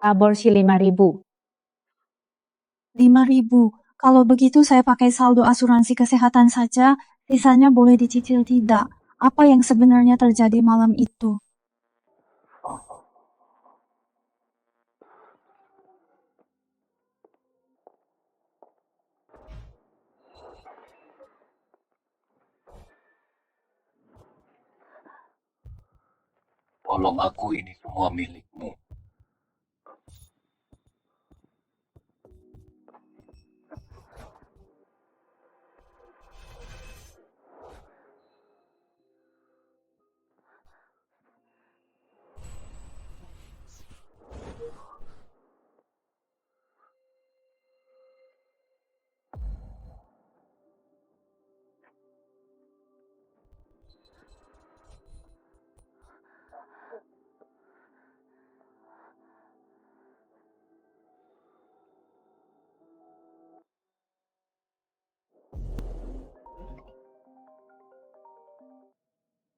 Aborsi 5.000. 5.000. Kalau begitu saya pakai saldo asuransi kesehatan saja, sisanya boleh dicicil tidak. Apa yang sebenarnya terjadi malam itu? Tolong aku, ini semua milikmu.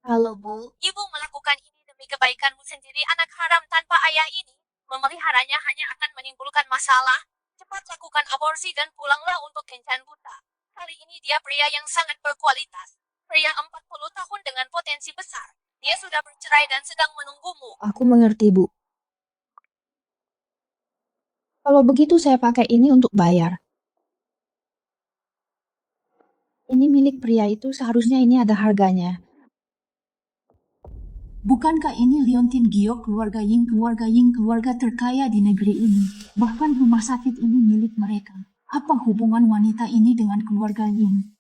Halo Bu, Ibu melakukan ini demi kebaikanmu sendiri. Anak haram tanpa ayah ini, memeliharanya hanya akan menimbulkan masalah. Cepat lakukan aborsi dan pulanglah untuk kencan buta. Kali ini dia pria yang sangat berkualitas. Pria 40 tahun dengan potensi besar. Dia sudah bercerai dan sedang menunggumu. aku mengerti Bu. Kalau begitu saya pakai ini untuk bayar. Ini milik pria itu, seharusnya ini ada harganya. Bukankah ini Liontin Giok, keluarga Ying, keluarga terkaya di negeri ini? Bahkan rumah sakit ini milik mereka. Apa hubungan wanita ini dengan keluarga Ying?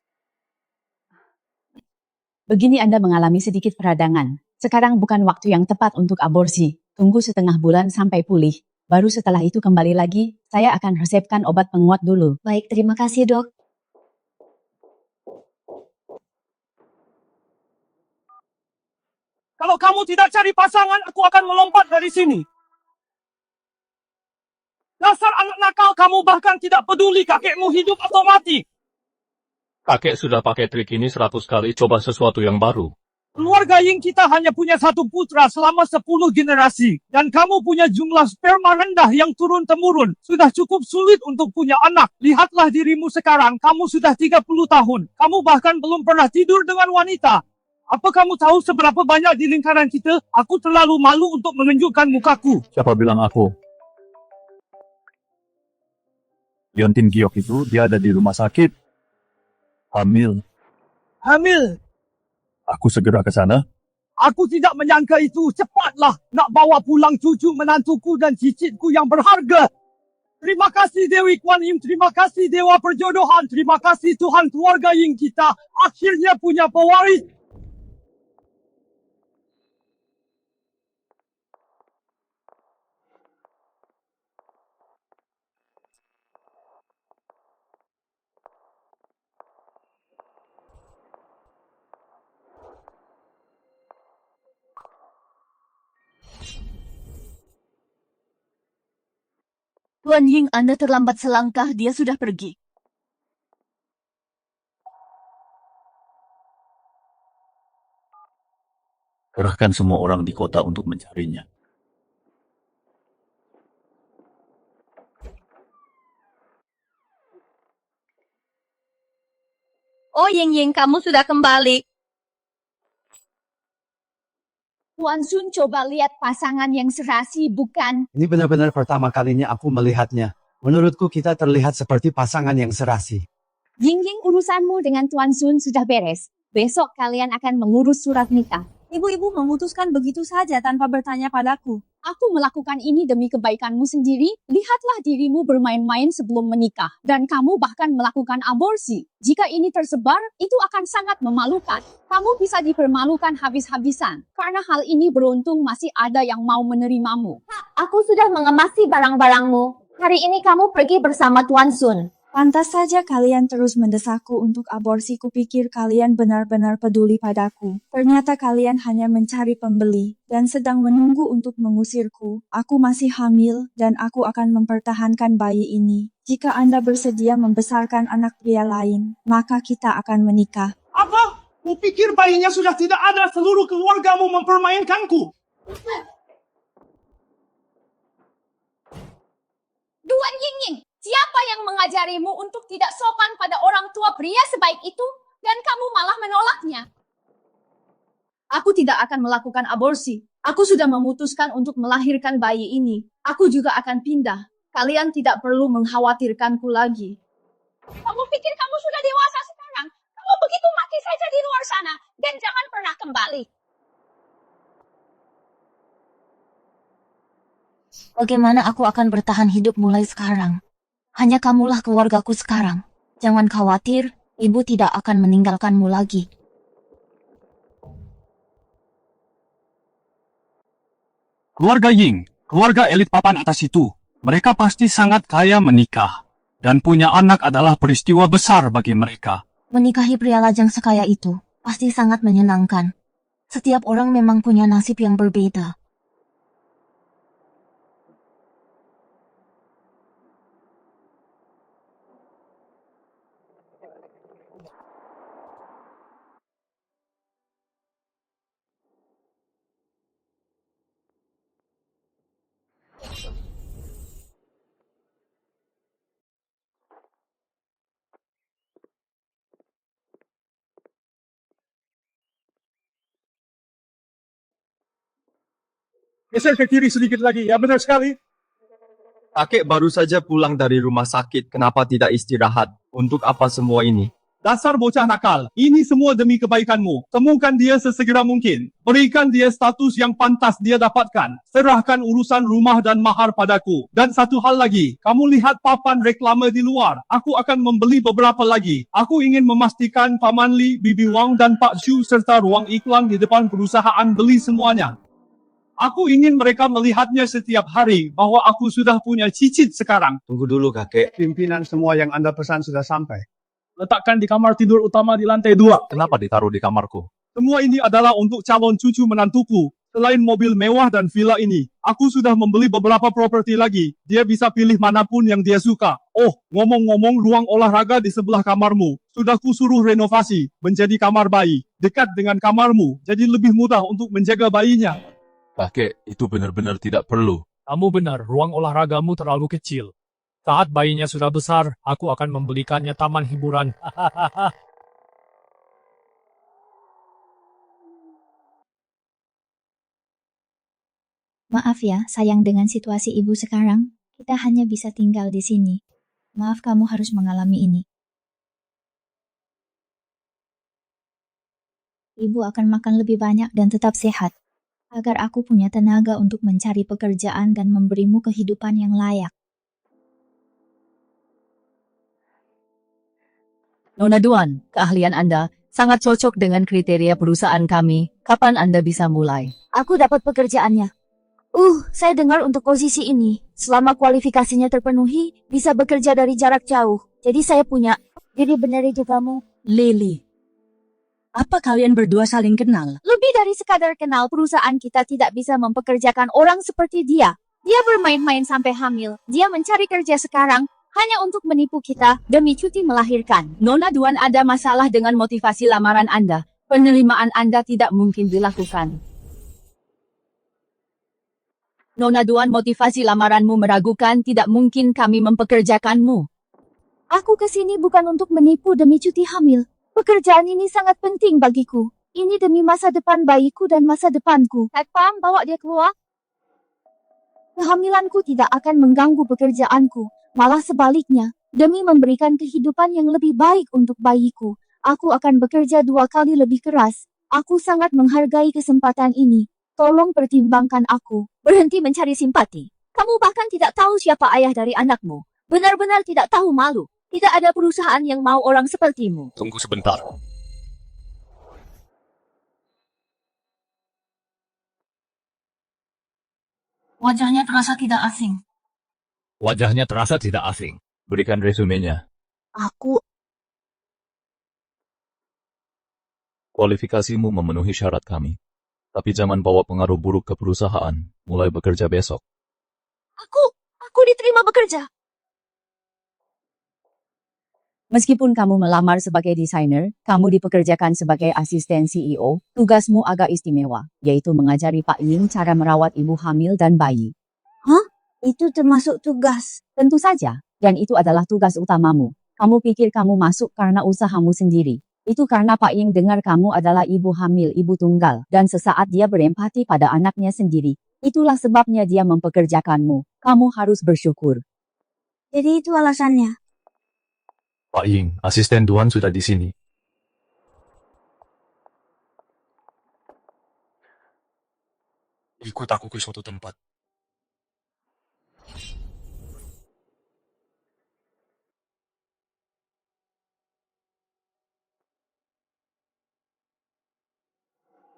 Begini Anda mengalami sedikit peradangan. Sekarang bukan waktu yang tepat untuk aborsi. Tunggu setengah bulan sampai pulih. Baru setelah itu kembali lagi, saya akan resepkan obat penguat dulu. Baik, terima kasih dok. Kalau kamu tidak cari pasangan, aku akan melompat dari sini. Dasar anak nakal, kamu bahkan tidak peduli kakekmu hidup atau mati. Kakek sudah pakai trik ini 100 kali, coba sesuatu yang baru. Keluarga Ying kita hanya punya satu putra selama 10 generasi. Dan kamu punya jumlah sperma rendah yang turun-temurun. Sudah cukup sulit untuk punya anak. Lihatlah dirimu sekarang, kamu sudah 30 tahun. Kamu bahkan belum pernah tidur dengan wanita. Apa kamu tahu seberapa banyak di lingkaran kita? Aku terlalu malu untuk menunjukkan mukaku. Siapa bilang aku? Liontin Giok itu, dia ada di rumah sakit. Hamil. Hamil. Aku segera ke sana. Aku tidak menyangka itu. Cepatlah nak bawa pulang cucu menantuku dan cicitku yang berharga. Terima kasih Dewi Kuan Im. Terima kasih Dewa Perjodohan. Terima kasih Tuhan keluarga Ying kita. Akhirnya punya pewaris. Tuan Ying, Anda terlambat selangkah, dia sudah pergi. Kerahkan semua orang di kota untuk mencarinya. Oh Ying, kamu sudah kembali. Tuan Sun, coba lihat pasangan yang serasi, bukan? Ini benar-benar pertama kalinya aku melihatnya. Menurutku kita terlihat seperti pasangan yang serasi. Ying, urusanmu dengan Tuan Sun sudah beres. Besok kalian akan mengurus surat nikah. Ibu-ibu memutuskan begitu saja tanpa bertanya padaku. Aku melakukan ini demi kebaikanmu sendiri. Lihatlah dirimu bermain-main sebelum menikah. Dan kamu bahkan melakukan aborsi. Jika ini tersebar, itu akan sangat memalukan. Kamu bisa dipermalukan habis-habisan. Karena hal ini beruntung masih ada yang mau menerimamu. Aku sudah mengemasi barang-barangmu. Hari ini kamu pergi bersama Tuan Sun. Pantas saja kalian terus mendesakku untuk aborsi. Kupikir kalian benar-benar peduli padaku. Ternyata kalian hanya mencari pembeli dan sedang menunggu untuk mengusirku. Aku masih hamil dan aku akan mempertahankan bayi ini. Jika Anda bersedia membesarkan anak pria lain, maka kita akan menikah. Apa? Kupikir bayinya sudah tidak ada, seluruh keluargamu mempermainkanku. Siapa yang mengajarimu untuk tidak sopan pada orang tua pria sebaik itu dan kamu malah menolaknya? Aku tidak akan melakukan aborsi. Aku sudah memutuskan untuk melahirkan bayi ini. Aku juga akan pindah. Kalian tidak perlu mengkhawatirkanku lagi. Kamu pikir kamu sudah dewasa sekarang? Kamu begitu mati saja di luar sana dan jangan pernah kembali. Bagaimana aku akan bertahan hidup mulai sekarang? Hanya kamulah keluargaku sekarang. Jangan khawatir, ibu tidak akan meninggalkanmu lagi. Keluarga Ying, keluarga elit papan atas itu, mereka pasti sangat kaya menikah. Dan punya anak adalah peristiwa besar bagi mereka. Menikahi pria lajang sekaya itu pasti sangat menyenangkan. Setiap orang memang punya nasib yang berbeda. Geser ke kiri sedikit lagi, ya benar sekali. Kakek baru saja pulang dari rumah sakit, kenapa tidak istirahat? Untuk apa semua ini? Dasar bocah nakal, ini semua demi kebaikanmu. Temukan dia sesegera mungkin. Berikan dia status yang pantas dia dapatkan. Serahkan urusan rumah dan mahar padaku. Dan satu hal lagi, kamu lihat papan reklame di luar. Aku akan membeli beberapa lagi. Aku ingin memastikan Paman Li, Bibi Wang dan Pak Shu serta ruang iklan di depan perusahaan beli semuanya. Aku ingin mereka melihatnya setiap hari bahwa aku sudah punya cicit sekarang. Tunggu dulu kakek. Pimpinan semua yang Anda pesan sudah sampai. Letakkan di kamar tidur utama di lantai 2. Kenapa ditaruh di kamarku? Semua ini adalah untuk calon cucu menantuku. Selain mobil mewah dan villa ini, aku sudah membeli beberapa properti lagi. Dia bisa pilih manapun yang dia suka. Oh, ngomong-ngomong, ruang olahraga di sebelah kamarmu. Sudah kusuruh renovasi menjadi kamar bayi. Dekat dengan kamarmu, jadi lebih mudah untuk menjaga bayinya. Kakek, itu benar-benar tidak perlu. Kamu benar, ruang olahragamu terlalu kecil. Saat bayinya sudah besar, aku akan membelikannya taman hiburan. Maaf ya, sayang dengan situasi ibu sekarang, kita hanya bisa tinggal di sini. Maaf kamu harus mengalami ini. Ibu akan makan lebih banyak dan tetap sehat, agar aku punya tenaga untuk mencari pekerjaan dan memberimu kehidupan yang layak. Nona Duan, keahlian Anda sangat cocok dengan kriteria perusahaan kami. Kapan Anda bisa mulai? Aku dapat pekerjaannya. Saya dengar untuk posisi ini, selama kualifikasinya terpenuhi, bisa bekerja dari jarak jauh. Jadi saya punya. Jadi benar itu kamu. Lily, apa kalian berdua saling kenal? Lebih dari sekadar kenal, perusahaan kita tidak bisa mempekerjakan orang seperti dia. Dia bermain-main sampai hamil. Dia mencari kerja sekarang hanya untuk menipu kita demi cuti melahirkan. Nona Duan, ada masalah dengan motivasi lamaran Anda. Penerimaan Anda tidak mungkin dilakukan. Nona Duan, motivasi lamaranmu meragukan, tidak mungkin kami mempekerjakanmu. Aku kesini bukan untuk menipu demi cuti hamil. Pekerjaan ini sangat penting bagiku. Ini demi masa depan bayiku dan masa depanku. Pam, bawa dia keluar. Kehamilanku tidak akan mengganggu pekerjaanku. Malah sebaliknya, demi memberikan kehidupan yang lebih baik untuk bayiku, aku akan bekerja 2 kali lebih keras. Aku sangat menghargai kesempatan ini. Tolong pertimbangkan aku. Berhenti mencari simpati. Kamu bahkan tidak tahu siapa ayah dari anakmu. Benar-benar tidak tahu malu. Tidak ada perusahaan yang mau orang sepertimu. Tunggu sebentar. Wajahnya terasa tidak asing. Wajahnya terasa tidak asing. Berikan resumenya. Kualifikasimu memenuhi syarat kami. Tapi jangan bawa pengaruh buruk ke perusahaan. Mulai bekerja besok. Aku diterima bekerja. Meskipun kamu melamar sebagai desainer, kamu dipekerjakan sebagai asisten CEO. Tugasmu agak istimewa, yaitu mengajari Pak Ying cara merawat ibu hamil dan bayi. Itu termasuk tugas. Tentu saja, Dan itu adalah tugas utamamu. Kamu pikir kamu masuk karena usahamu sendiri. Itu karena Pak Ying dengar kamu adalah ibu hamil, ibu tunggal. Dan sesaat dia berempati pada anaknya sendiri. Itulah sebabnya dia mempekerjakanmu. Kamu harus bersyukur. Jadi itu alasannya. Pak Ying, asisten Tuan sudah di sini. Ikut aku ke suatu tempat.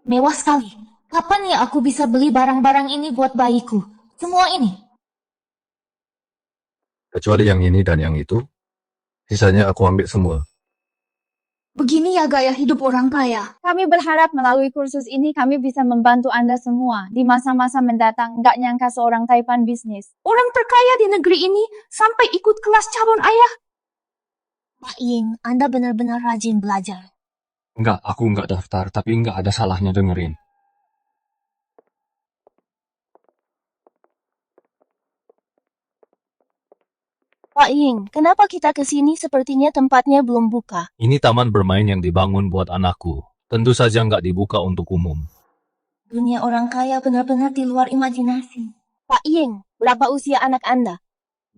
Mewah sekali. Kapan ya aku bisa beli barang-barang ini buat bayiku? Semua ini. Kecuali yang ini dan yang itu, sisanya aku ambil semua. Begini ya gaya hidup orang kaya. Kami berharap melalui kursus ini kami bisa membantu Anda semua di masa-masa mendatang. Nggak nyangka seorang taipan bisnis. Orang terkaya di negeri ini sampai ikut kelas calon ayah. Pak Ying, Anda benar-benar rajin belajar. Enggak, aku enggak daftar, tapi enggak ada salahnya dengerin. Pak Ying, kenapa kita ke sini sepertinya tempatnya belum buka? Ini taman bermain yang dibangun buat anakku. Tentu saja nggak dibuka untuk umum. Dunia orang kaya benar-benar di luar imajinasi. Pak Ying, berapa usia anak Anda?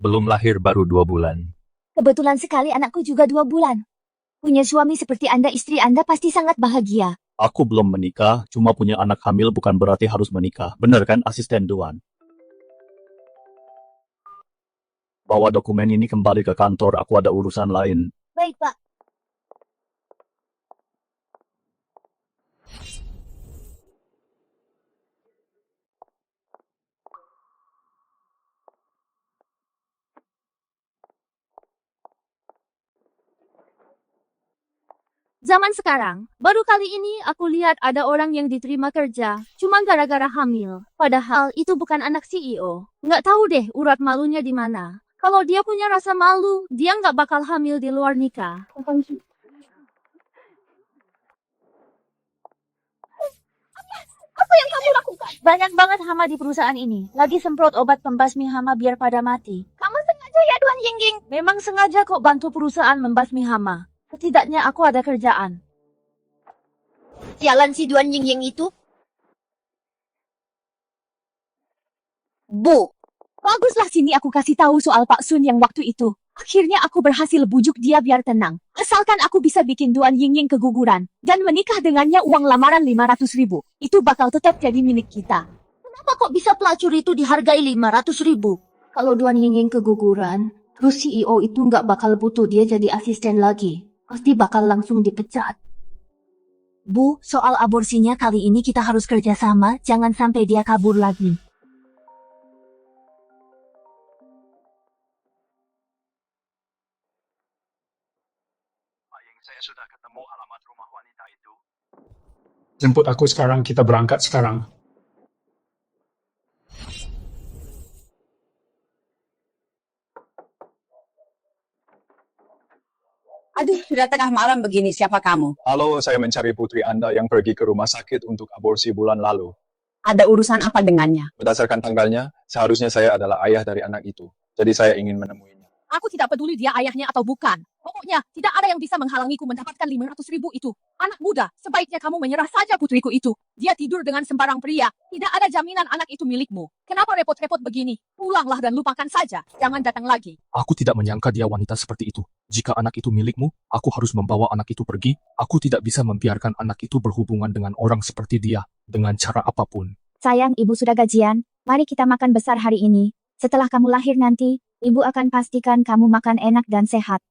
Belum lahir baru 2 bulan. Kebetulan sekali anakku juga 2 bulan. Punya suami seperti Anda, istri Anda pasti sangat bahagia. Aku belum menikah, cuma punya anak hamil bukan berarti harus menikah. Benar kan, asisten Tuan? Bawa dokumen ini kembali ke kantor, aku ada urusan lain. Baik, Pak. Zaman sekarang, baru kali ini aku lihat ada orang yang diterima kerja cuma gara-gara hamil. Padahal itu bukan anak CEO. Nggak tahu deh urat malunya di mana. Kalau dia punya rasa malu, dia nggak bakal hamil di luar nikah. Apa yang kamu lakukan? Banyak banget hama di perusahaan ini. Lagi semprot obat pembasmi hama biar pada mati. Kamu sengaja ya, Tuan Yingying? Memang sengaja kok bantu perusahaan membasmi hama. Setidaknya aku ada kerjaan. Sialan si Tuan Yingying itu. Bu, baguslah sini aku kasih tahu soal Pak Sun yang waktu itu. Akhirnya aku berhasil bujuk dia biar tenang. Asalkan aku bisa bikin Tuan Yingying keguguran dan menikah dengannya uang lamaran 500.000. Itu bakal tetap jadi milik kita. Kenapa kok bisa pelacur itu dihargai 500.000? Kalau Tuan Yingying keguguran, terus CEO itu nggak bakal butuh dia jadi asisten lagi. Pasti bakal langsung dipecat. Bu, soal aborsinya kali ini kita harus kerjasama, jangan sampai dia kabur lagi. Saya sudah ketemu alamat rumah wanita itu. Jemput aku sekarang, kita berangkat sekarang. Aduh, sudah tengah malam begini, siapa kamu? Halo, saya mencari putri Anda yang pergi ke rumah sakit untuk aborsi bulan lalu. Ada urusan apa dengannya? Berdasarkan tanggalnya, seharusnya saya adalah ayah dari anak itu. Jadi saya ingin menemuinya. Aku tidak peduli dia ayahnya atau bukan. Pokoknya, tidak ada yang bisa menghalangiku mendapatkan 500.000 itu. Anak muda, sebaiknya kamu menyerah saja putriku itu. Dia tidur dengan sembarang pria. Tidak ada jaminan anak itu milikmu. Kenapa repot-repot begini? Pulanglah dan lupakan saja. Jangan datang lagi. Aku tidak menyangka dia wanita seperti itu. Jika anak itu milikmu, aku harus membawa anak itu pergi. Aku tidak bisa membiarkan anak itu berhubungan dengan orang seperti dia, dengan cara apapun. Sayang, ibu sudah gajian. Mari kita makan besar hari ini. Setelah kamu lahir nanti, ibu akan pastikan kamu makan enak dan sehat.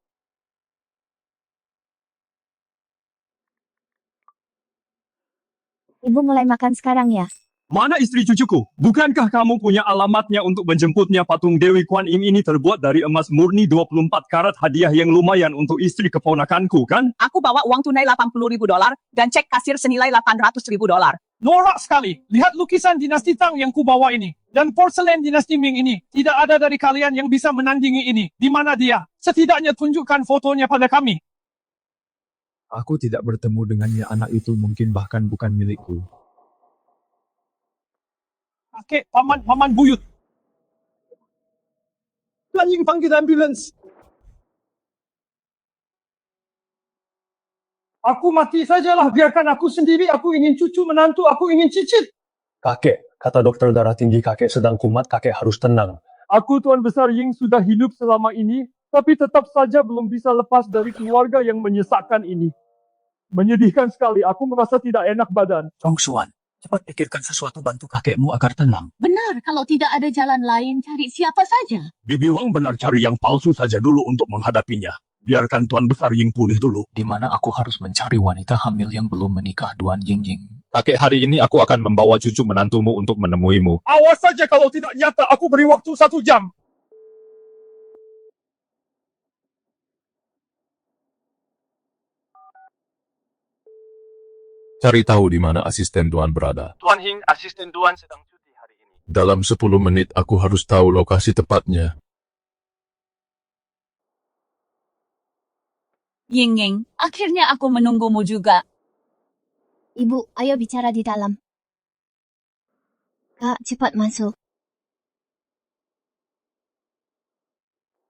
Ibu mulai makan sekarang ya. Mana istri cucuku? Bukankah kamu punya alamatnya untuk menjemputnya? Patung Dewi Kuan Im ini terbuat dari emas murni 24 karat, hadiah yang lumayan untuk istri keponakanku, kan? Aku bawa uang tunai $80.000 dan cek kasir senilai $800.000. Norak sekali. Lihat lukisan dinasti Tang yang kubawa ini. Dan porselen dinasti Ming ini. Tidak ada dari kalian yang bisa menandingi ini. Di mana dia? Setidaknya tunjukkan fotonya pada kami. Aku tidak bertemu dengannya, anak itu mungkin bahkan bukan milikku. Kakek, paman buyut. Tuan Tuan Ying panggil ambulans. Aku mati sajalah, biarkan aku sendiri. Aku ingin cucu menantu, aku ingin cicit. Kakek, kata dokter darah tinggi kakek sedang kumat, kakek harus tenang. Aku Tuan Besar Ying sudah hidup selama ini, tapi tetap saja belum bisa lepas dari keluarga yang menyesakkan ini. Menyedihkan sekali, aku merasa tidak enak badan. Chong Xuan, cepat pikirkan sesuatu bantu kakekmu agar tenang. Benar, kalau tidak ada jalan lain, cari siapa saja. Bibi Wang benar cari yang palsu saja dulu untuk menghadapinya. Biarkan Tuan Besar Ying pulih dulu. Di mana aku harus mencari wanita hamil yang belum menikah, Tuan Ying. Kakek, hari ini aku akan membawa cucu menantumu untuk menemuimu. Awas saja kalau tidak nyata, aku beri waktu 1 jam. Cari tahu di mana asisten Tuan berada. Tuan Ying, asisten Tuan sedang cuti hari ini. Dalam 10 menit aku harus tahu lokasi tepatnya. Ying, akhirnya aku menunggumu juga. Ibu, ayo bicara di dalam. Kak, cepat masuk.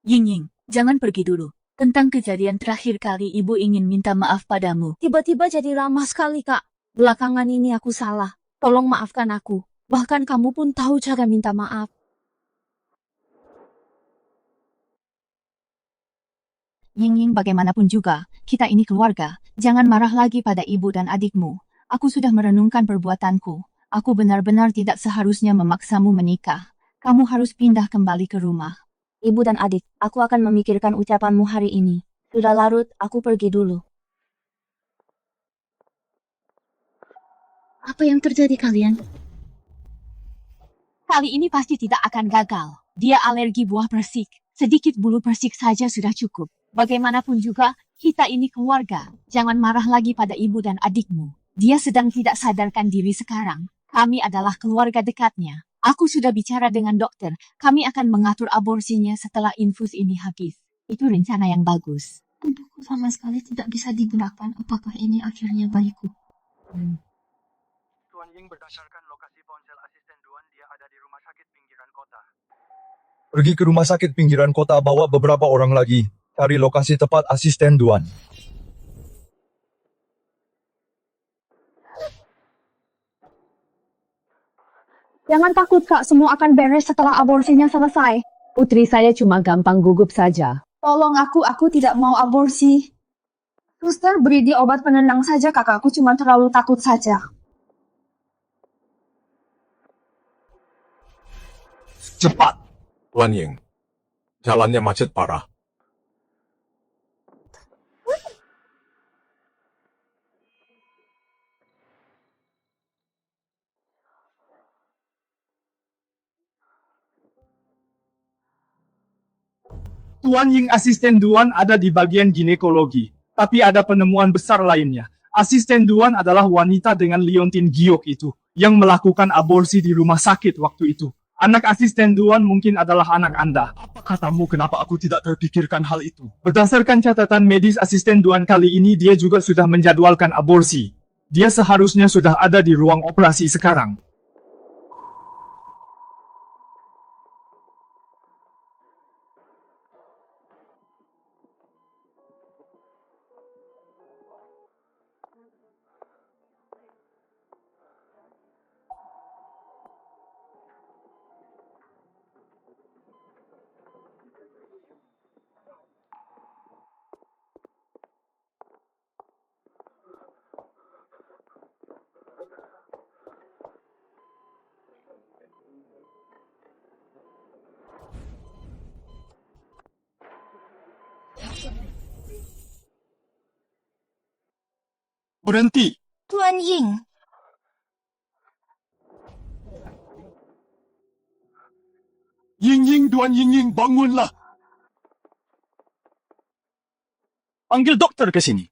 Ying, jangan pergi dulu. Tentang kejadian terakhir kali ibu ingin minta maaf padamu. Tiba-tiba jadi ramah sekali, Kak. Belakangan ini aku salah. Tolong maafkan aku. Bahkan kamu pun tahu cara minta maaf. Ying, bagaimanapun juga, kita ini keluarga. Jangan marah lagi pada ibu dan adikmu. Aku sudah merenungkan perbuatanku. Aku benar-benar tidak seharusnya memaksamu menikah. Kamu harus pindah kembali ke rumah. Ibu dan adik, aku akan memikirkan ucapanmu hari ini. Sudah larut, aku pergi dulu. Apa yang terjadi kalian? Kali ini pasti tidak akan gagal. Dia alergi buah persik. Sedikit bulu persik saja sudah cukup. Bagaimanapun juga, kita ini keluarga. Jangan marah lagi pada ibu dan adikmu. Dia sedang tidak sadarkan diri sekarang. Kami adalah keluarga dekatnya. Aku sudah bicara dengan dokter. Kami akan mengatur aborsinya setelah infus ini habis. Itu rencana yang bagus. Tubuhku sama sekali tidak bisa digunakan. Apakah ini akhirnya bayiku? Tuan Ying, berdasarkan lokasi ponsel asisten Tuan, dia ada di rumah sakit pinggiran kota. Pergi ke rumah sakit pinggiran kota, bawa beberapa orang lagi. Cari lokasi tepat asisten Tuan. Jangan takut, Kak. Semua akan beres setelah aborsinya selesai. Putri saya cuma gampang gugup saja. Tolong aku tidak mau aborsi. Suster, beri dia obat penenang saja, kakakku cuma terlalu takut saja. Cepat! Tuan Ying, jalannya macet parah. Tuan Ying asisten Duan ada di bagian ginekologi. Tapi ada penemuan besar lainnya. Asisten Duan adalah wanita dengan liontin giok itu, yang melakukan aborsi di rumah sakit waktu itu. Anak asisten Duan mungkin adalah anak Anda. Apa katamu, kenapa aku tidak terpikirkan hal itu? Berdasarkan catatan medis asisten Duan kali ini, dia juga sudah menjadwalkan aborsi. Dia seharusnya sudah ada di ruang operasi sekarang. Berhenti! Tuan Ying, Ying, Tuan Ying, bangunlah! Panggil dokter ke sini.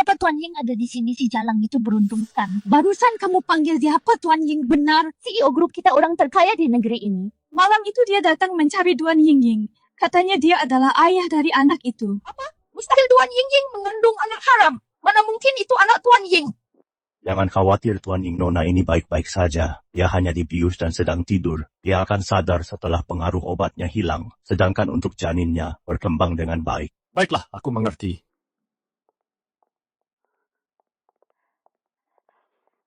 kenapa Tuan Ying ada di sini? Si Jalang itu beruntung kan? Barusan kamu panggil dia apa, Tuan Ying? Benar, CEO grup kita orang terkaya di negeri ini. Malam itu dia datang mencari Tuan Ying. Katanya dia adalah ayah dari anak itu. Mustahil Tuan Ying mengandung anak haram. Mana mungkin itu anak Tuan Ying? Jangan khawatir Tuan Ying, Nona ini baik-baik saja. Dia hanya dibius dan sedang tidur. Dia akan sadar setelah pengaruh obatnya hilang. Sedangkan untuk janinnya berkembang dengan baik. Baiklah, aku mengerti.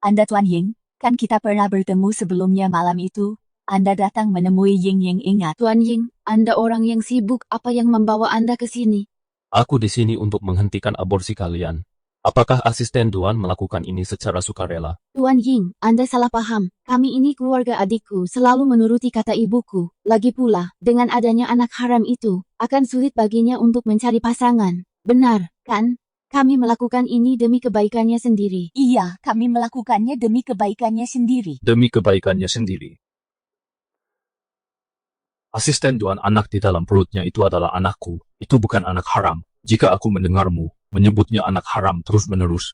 Anda Tuan Ying, kan kita pernah bertemu sebelumnya malam itu. Anda datang menemui Ying Ying ingat. Tuan Ying, Anda orang yang sibuk, apa yang membawa Anda ke sini? Aku di sini untuk menghentikan aborsi kalian. Apakah asisten Tuan melakukan ini secara sukarela? Tuan Ying, Anda salah paham. Kami ini keluarga adikku, selalu menuruti kata ibuku. Lagi pula, dengan adanya anak haram itu, akan sulit baginya untuk mencari pasangan. Benar, kan? Kami melakukan ini demi kebaikannya sendiri. Iya, kami melakukannya demi kebaikannya sendiri. Demi kebaikannya sendiri. Asisten Tuan, anak di dalam perutnya itu adalah anakku. Itu bukan anak haram. Jika aku mendengarmu menyebutnya anak haram terus-menerus,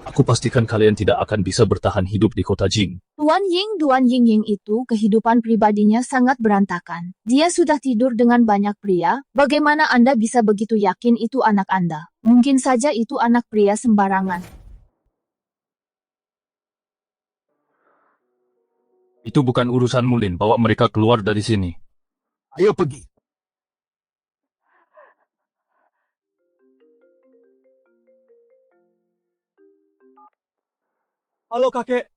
aku pastikan kalian tidak akan bisa bertahan hidup di kota Jing. Tuan Ying itu kehidupan pribadinya sangat berantakan. Dia sudah tidur dengan banyak pria. Bagaimana Anda bisa begitu yakin itu anak Anda? Mungkin saja itu anak pria sembarangan. Itu bukan urusanmu, Lin. Bawa mereka keluar dari sini. Ayo pergi. Halo kakek,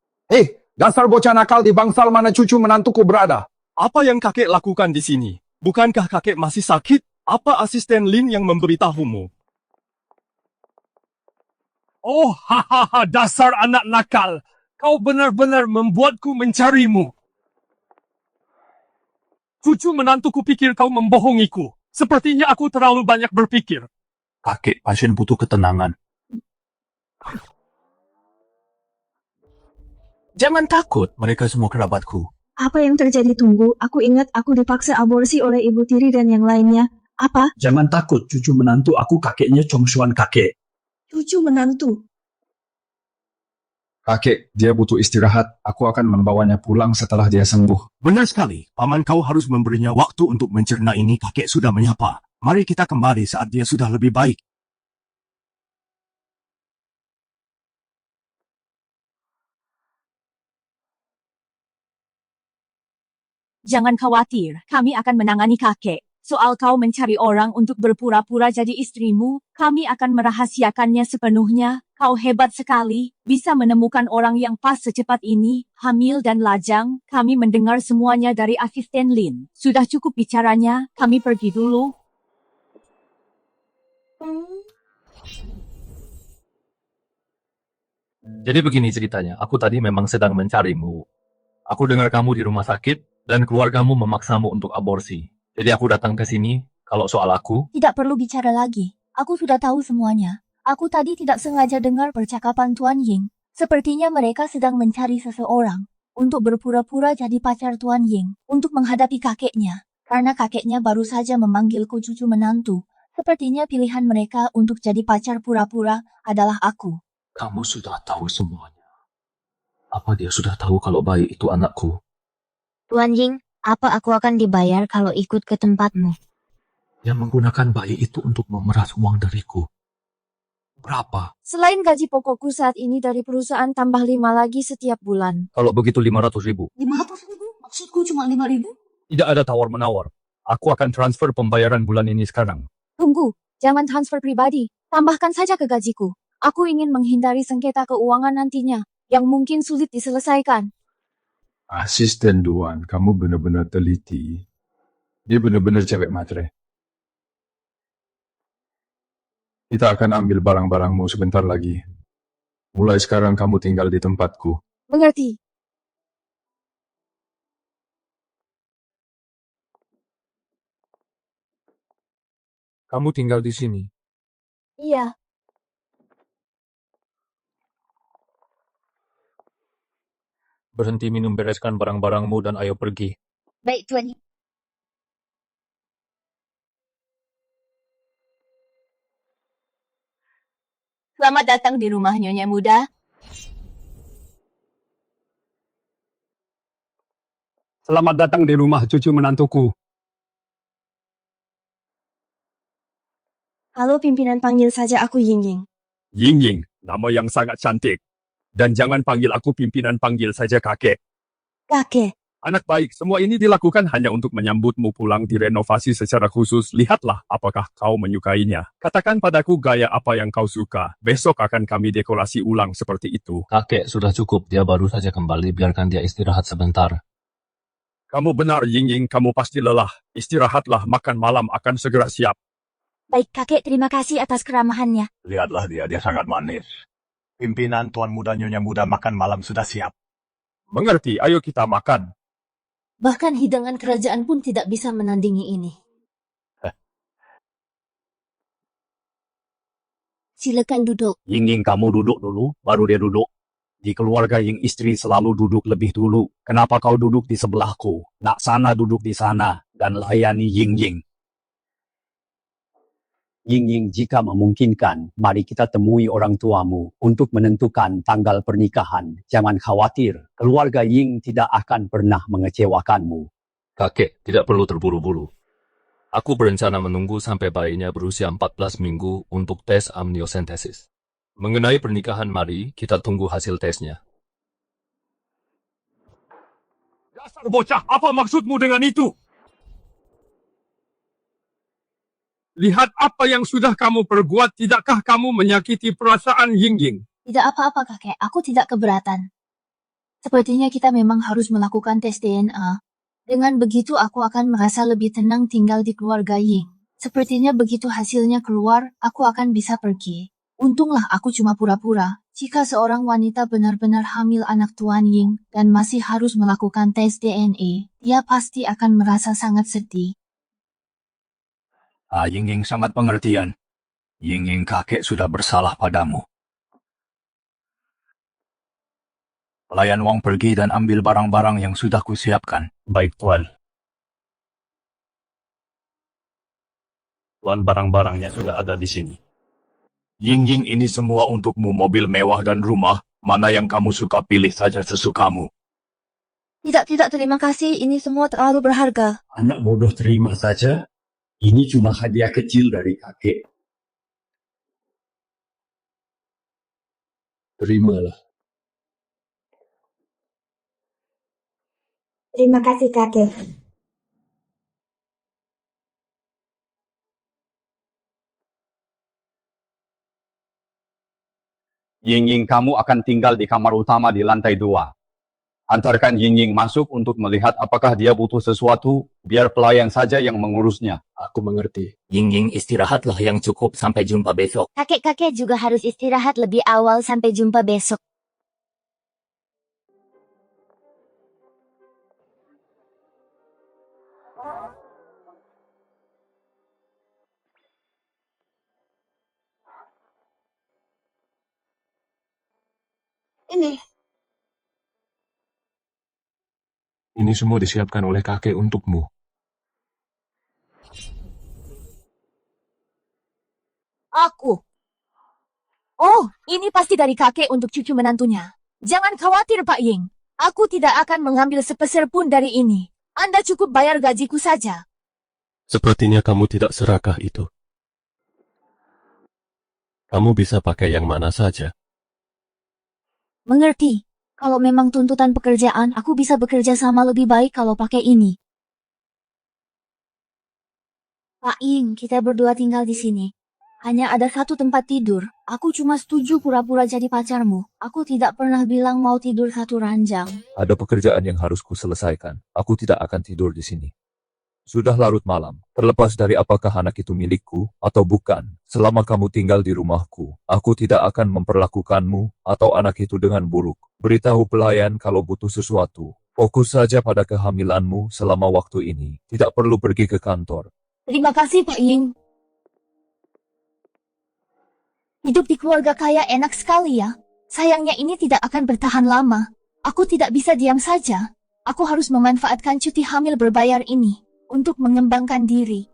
Dasar bocah nakal di bangsal mana cucu menantuku berada. Apa yang kakek lakukan di sini? Bukankah kakek masih sakit? Apa asisten Lin yang memberitahumu? Oh, hahaha, dasar anak nakal. Kau benar-benar membuatku mencarimu. Cucu menantuku pikir kau membohongiku. Sepertinya aku terlalu banyak berpikir. Kakek, pasien butuh ketenangan. Jangan takut, mereka semua kerabatku. Apa yang terjadi? Tunggu, aku ingat aku dipaksa aborsi oleh ibu tiri dan yang lainnya. Apa? Jangan takut, cucu menantu aku kakeknya Chong Xuan kakek. Cucu menantu. Kakek, dia butuh istirahat. Aku akan membawanya pulang setelah dia sembuh. Benar sekali, paman kau harus memberinya waktu untuk mencerna ini. Kakek sudah menyapa. Mari kita kembali saat dia sudah lebih baik. Jangan khawatir, kami akan menangani kakek. Soal kau mencari orang untuk berpura-pura jadi istrimu, kami akan merahasiakannya sepenuhnya. Kau hebat sekali, bisa menemukan orang yang pas secepat ini, hamil dan lajang. Kami mendengar semuanya dari asisten Lin. Sudah cukup bicaranya, kami pergi dulu. Jadi begini ceritanya, aku tadi memang sedang mencarimu. Aku dengar kamu di rumah sakit, dan keluargamu memaksamu untuk aborsi. Jadi aku datang ke sini, kalau soal aku, Tidak perlu bicara lagi. Aku sudah tahu semuanya. Aku tadi tidak sengaja dengar percakapan Tuan Ying. Sepertinya mereka sedang mencari seseorang untuk berpura-pura jadi pacar Tuan Ying untuk menghadapi kakeknya. Karena kakeknya baru saja memanggilku cucu menantu. Sepertinya pilihan mereka untuk jadi pacar pura-pura adalah aku. kamu sudah tahu semuanya. Apa dia sudah tahu kalau bayi itu anakku? Tuan Ying, apa aku akan dibayar kalau ikut ke tempatmu? Yang menggunakan bayi itu untuk memeras uang dariku. Berapa? Selain gaji pokokku saat ini dari perusahaan, tambah 5 lagi setiap bulan. Kalau begitu 500.000. 500.000? Maksudku cuma 5.000? Tidak ada tawar-menawar. Aku akan transfer pembayaran bulan ini sekarang. Tunggu, jangan transfer pribadi. Tambahkan saja ke gajiku. Aku ingin menghindari sengketa keuangan nantinya, yang mungkin sulit diselesaikan. Asisten Tuan, kamu benar-benar teliti. Dia benar-benar cewek matre. Kita akan ambil barang-barangmu sebentar lagi. Mulai sekarang kamu tinggal di tempatku. Mengerti? Kamu tinggal di sini. Iya. Berhenti minum, bereskan barang-barangmu dan ayo pergi. Baik, Tuan Ying. Selamat datang di rumah Nyonya Muda. Selamat datang di rumah cucu menantuku. Halo pimpinan, panggil saja aku Ying Ying. Ying Ying, nama yang sangat cantik. Dan jangan panggil aku pimpinan, panggil saja kakek. Kakek, Anak baik, semua ini dilakukan hanya untuk menyambutmu pulang direnovasi secara khusus. Lihatlah apakah kau menyukainya. Katakan padaku gaya apa yang kau suka. Besok akan kami dekorasi ulang seperti itu. Kakek, sudah cukup. Dia baru saja kembali. Biarkan dia istirahat sebentar. Kamu benar, Ying Ying. Kamu pasti lelah. Istirahatlah, makan malam akan segera siap. baik kakek, terima kasih atas keramahannya. Lihatlah dia sangat manis. Pimpinan Tuan Muda Nyonya Muda makan malam sudah siap. Mengerti, ayo kita makan. Bahkan hidangan kerajaan pun tidak bisa menandingi ini. Silakan duduk. Ying Ying, kamu duduk dulu, baru dia duduk. Di keluarga Ying, istri selalu duduk lebih dulu. Kenapa kau duduk di sebelahku? Nak sana duduk di sana, dan layani Ying Ying. Ying Ying, jika memungkinkan, mari kita temui orang tuamu untuk menentukan tanggal pernikahan. Jangan khawatir, keluarga Ying tidak akan pernah mengecewakanmu. Kakek, tidak perlu terburu-buru. Aku berencana menunggu sampai bayinya berusia 14 minggu untuk tes amniosentesis. Mengenai pernikahan, mari kita tunggu hasil tesnya. Dasar bocah, apa maksudmu dengan itu? Lihat apa yang sudah kamu perbuat. Tidakkah kamu menyakiti perasaan Ying Ying? Tidak apa-apa kakek, aku tidak keberatan. Sepertinya kita memang harus melakukan tes DNA. Dengan begitu aku akan merasa lebih tenang tinggal di keluarga Ying. Sepertinya begitu hasilnya keluar, aku akan bisa pergi. Untunglah aku cuma pura-pura. Jika seorang wanita benar-benar hamil anak Tuan Ying dan masih harus melakukan tes DNA, dia pasti akan merasa sangat sedih. Ying Ying sangat pengertian. Ying Ying, kakek sudah bersalah padamu. Pelayan Wang pergi dan ambil barang-barang yang sudah kusiapkan. Baik, Tuan. Tuan, barang-barangnya sudah ada di sini. Ying Ying, ini semua untukmu, mobil mewah dan rumah. Mana yang kamu suka, pilih saja sesukamu. Tidak, terima kasih. Ini semua terlalu berharga. Anak bodoh, terima saja. Ini cuma hadiah kecil dari kakek. Terimalah. Terima kasih kakek. Ying Ying, kamu akan tinggal di kamar utama di lantai 2. Antarkan Ying Ying masuk untuk melihat apakah dia butuh sesuatu, biar pelayan saja yang mengurusnya. Aku mengerti. Ying Ying, istirahatlah yang cukup, sampai jumpa besok. Kakek-kakek juga harus istirahat lebih awal, sampai jumpa besok. Ini. Ini semua disiapkan oleh kakek untukmu. Aku. Oh, ini pasti dari kakek untuk cucu menantunya. Jangan khawatir, Pak Ying. Aku tidak akan mengambil sepeser pun dari ini. Anda cukup bayar gajiku saja. Sepertinya kamu tidak serakah itu. Kamu bisa pakai yang mana saja. Mengerti. Kalau memang tuntutan pekerjaan, aku bisa bekerja sama lebih baik kalau pakai ini. Pak Ying, kita berdua tinggal di sini. Hanya ada satu tempat tidur. Aku cuma setuju pura-pura jadi pacarmu. Aku tidak pernah bilang mau tidur satu ranjang. Ada pekerjaan yang harus kuselesaikan. Aku tidak akan tidur di sini. Sudah larut malam. Terlepas dari apakah anak itu milikku atau bukan, selama kamu tinggal di rumahku, aku tidak akan memperlakukanmu atau anak itu dengan buruk. Beritahu pelayan kalau butuh sesuatu. Fokus saja pada kehamilanmu selama waktu ini. Tidak perlu pergi ke kantor. Terima kasih, Pak Ying. Hidup di keluarga kaya enak sekali ya. Sayangnya ini tidak akan bertahan lama. Aku tidak bisa diam saja. Aku harus memanfaatkan cuti hamil berbayar ini untuk mengembangkan diri.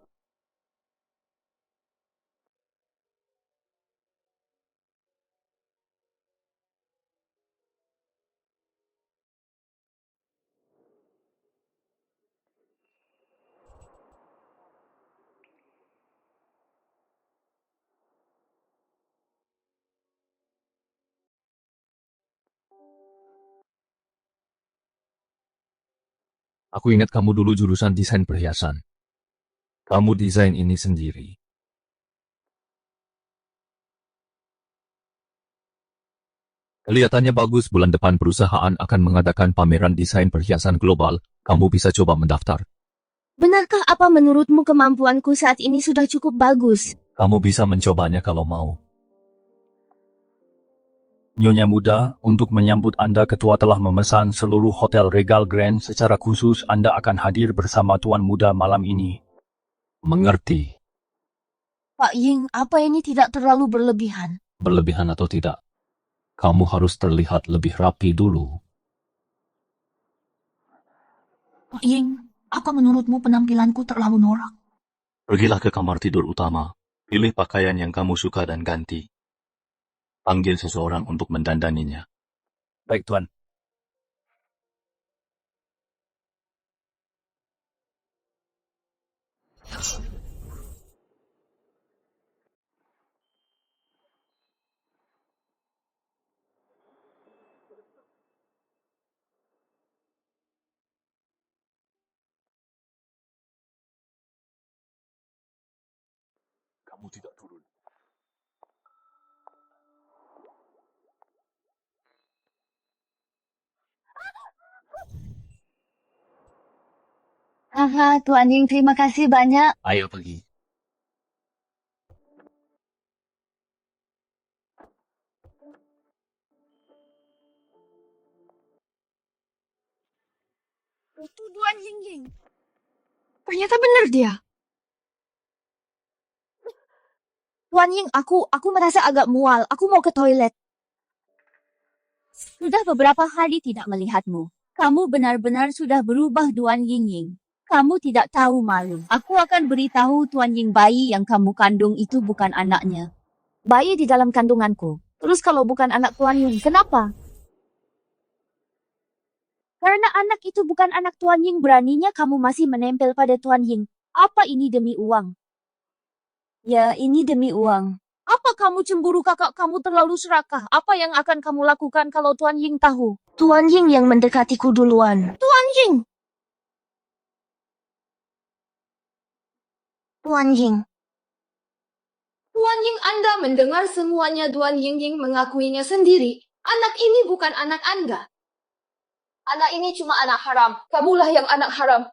Aku ingat kamu dulu jurusan desain perhiasan. Kamu desain ini sendiri. Kelihatannya bagus, bulan depan perusahaan akan mengadakan pameran desain perhiasan global. Kamu bisa coba mendaftar. Benarkah apa menurutmu kemampuanku saat ini sudah cukup bagus? Kamu bisa mencobanya kalau mau. Nyonya muda, untuk menyambut Anda, ketua telah memesan seluruh hotel Regal Grand secara khusus. Anda akan hadir bersama tuan muda malam ini. Mengerti? Pak Ying, apa ini tidak terlalu berlebihan? Berlebihan atau tidak? Kamu harus terlihat lebih rapi dulu. Pak Ying, apa menurutmu penampilanku terlalu norak? Pergilah ke kamar tidur utama. Pilih pakaian yang kamu suka dan ganti. Panggil seseorang untuk mendandaninya. Baik, Tuan. Kamu tidak turun. Haha, Tuan Ying, terima kasih banyak. Ayo pergi. Itu Tuan Ying. Ternyata benar dia. Tuan Ying, aku merasa agak mual. Aku mau ke toilet. Sudah beberapa hari tidak melihatmu. Kamu benar-benar sudah berubah, Tuan Ying. Kamu tidak tahu malu. Aku akan beritahu Tuan Ying, bayi yang kamu kandung itu bukan anaknya. Bayi di dalam kandunganku. Terus kalau bukan anak Tuan Ying, kenapa? Karena anak itu bukan anak Tuan Ying, beraninya kamu masih menempel pada Tuan Ying. Apa ini demi uang? Ya, ini demi uang. Apa kamu cemburu kakak kamu terlalu serakah? Apa yang akan kamu lakukan kalau Tuan Ying tahu? Tuan Ying yang mendekatiku duluan. Tuan Ying! Tuan Ying. Tuan Ying, Anda mendengar semuanya. Tuan Ying mengakuinya sendiri. Anak ini bukan anak Anda. Anak ini cuma anak haram. Kamulah yang anak haram.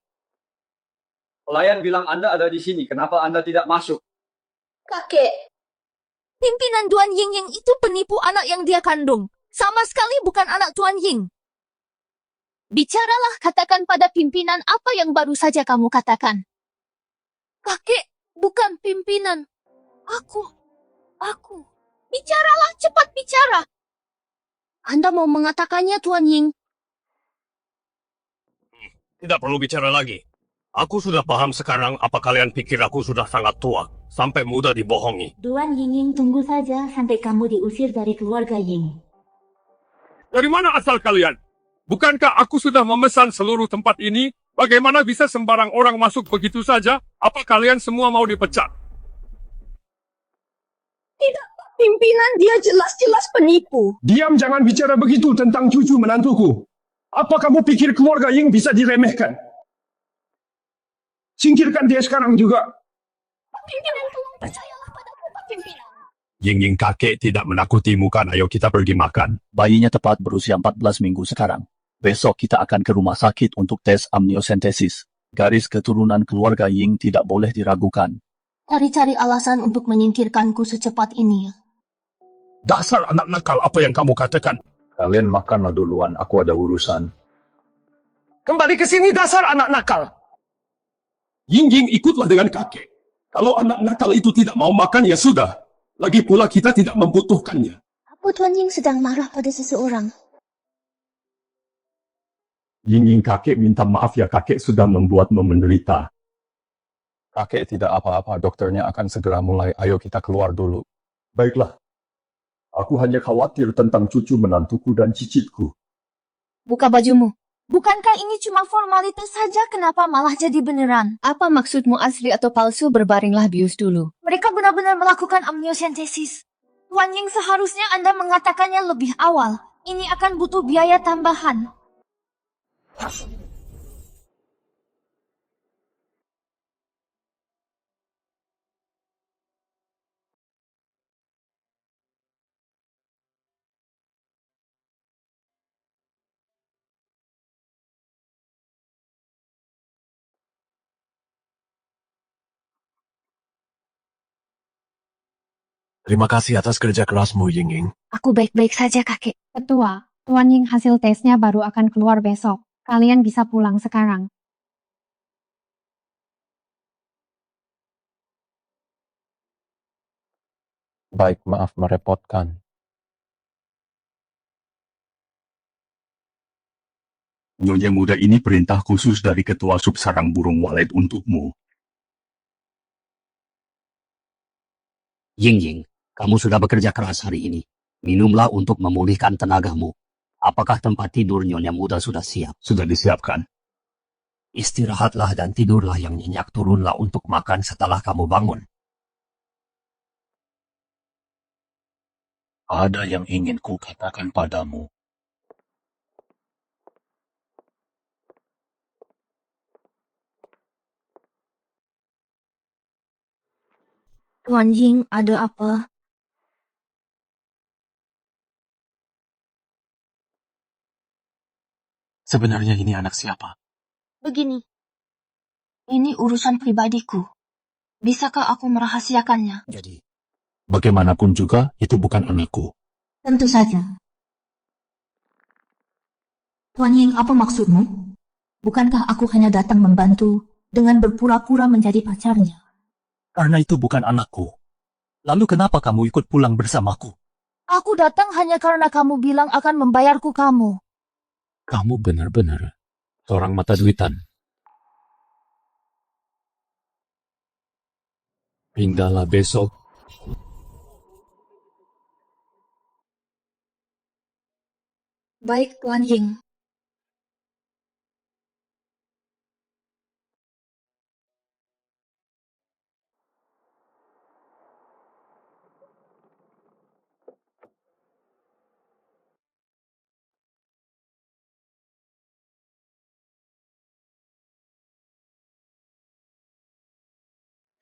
Pelayan bilang Anda ada di sini. Kenapa Anda tidak masuk? Kakek, Pimpinan Tuan Ying itu penipu anak yang dia kandung. Sama sekali bukan anak Tuan Ying. Bicaralah, katakan pada pimpinan apa yang baru saja kamu katakan. Kakek, bukan pimpinan. Aku. Bicaralah, cepat bicara. Anda mau mengatakannya, Tuan Ying? Tidak perlu bicara lagi. Aku sudah paham sekarang apa kalian pikir aku sudah sangat tua, sampai mudah dibohongi. Tuan Ying, tunggu saja sampai kamu diusir dari keluarga Ying. Dari mana asal kalian? Bukankah aku sudah memesan seluruh tempat ini? Bagaimana bisa sembarang orang masuk begitu saja? Apa kalian semua mau dipecat? tidak. Pimpinan dia jelas-jelas penipu. Diam, jangan bicara begitu tentang cucu menantuku. Apa kamu pikir keluarga Ying bisa diremehkan? Singkirkan dia sekarang juga. Pimpinan, tolong percayalah padaku, Pak Pimpinan. Ying kakek tidak menakutimu kan? Ayo kita pergi makan. Bayinya tepat berusia 14 minggu sekarang. Besok kita akan ke rumah sakit untuk tes amniosentesis. Garis keturunan keluarga Ying tidak boleh diragukan. Cari-cari alasan untuk menyingkirkanku secepat ini. Dasar anak nakal, apa yang kamu katakan? Kalian makanlah duluan, aku ada urusan. Kembali ke sini, dasar anak nakal. Ying ikutlah dengan kakek. Kalau anak nakal itu tidak mau makan, ya sudah. Lagi pula kita tidak membutuhkannya. Apa Tuan Ying sedang marah pada seseorang? Ying kakek minta maaf ya, kakek sudah membuatmu menderita. Kakek tidak apa-apa, dokternya akan segera mulai. Ayo kita keluar dulu. Baiklah. Aku hanya khawatir tentang cucu menantuku dan cicitku. Buka bajumu. Bukankah ini cuma formalitas saja? Kenapa malah jadi beneran? Apa maksudmu, asli atau palsu? Berbaringlah bius dulu. Mereka benar-benar melakukan amniosentesis. Tuan Ying, seharusnya Anda mengatakannya lebih awal. Ini akan butuh biaya tambahan. Terima kasih atas kerja kerasmu, Ying. Aku baik-baik saja, kakek. Ketua, Tuan Ying hasil tesnya baru akan keluar besok. Kalian bisa pulang sekarang. Baik, maaf merepotkan. Nyonya muda ini perintah khusus dari ketua sub sarang burung walet untukmu. Ying, kamu sudah bekerja keras hari ini. Minumlah untuk memulihkan tenagamu. Apakah tempat tidur Nyonya muda sudah siap? Sudah disiapkan. Istirahatlah dan tidurlah yang nyenyak, turunlah untuk makan setelah kamu bangun. Ada yang ingin ku katakan padamu. Tuan Ying, ada apa? Sebenarnya ini anak siapa? Begini. Ini urusan pribadiku. Bisakah aku merahasiakannya? Jadi, bagaimanapun juga, itu bukan anakku. Tentu saja. Tuan Ying, apa maksudmu? Bukankah aku hanya datang membantu dengan berpura-pura menjadi pacarnya? Karena itu bukan anakku. Lalu kenapa kamu ikut pulang bersamaku? Aku datang hanya karena kamu bilang akan membayarku kamu. Kamu benar-benar seorang mata duitan. Pindahlah besok. Baik, Tuan Ying.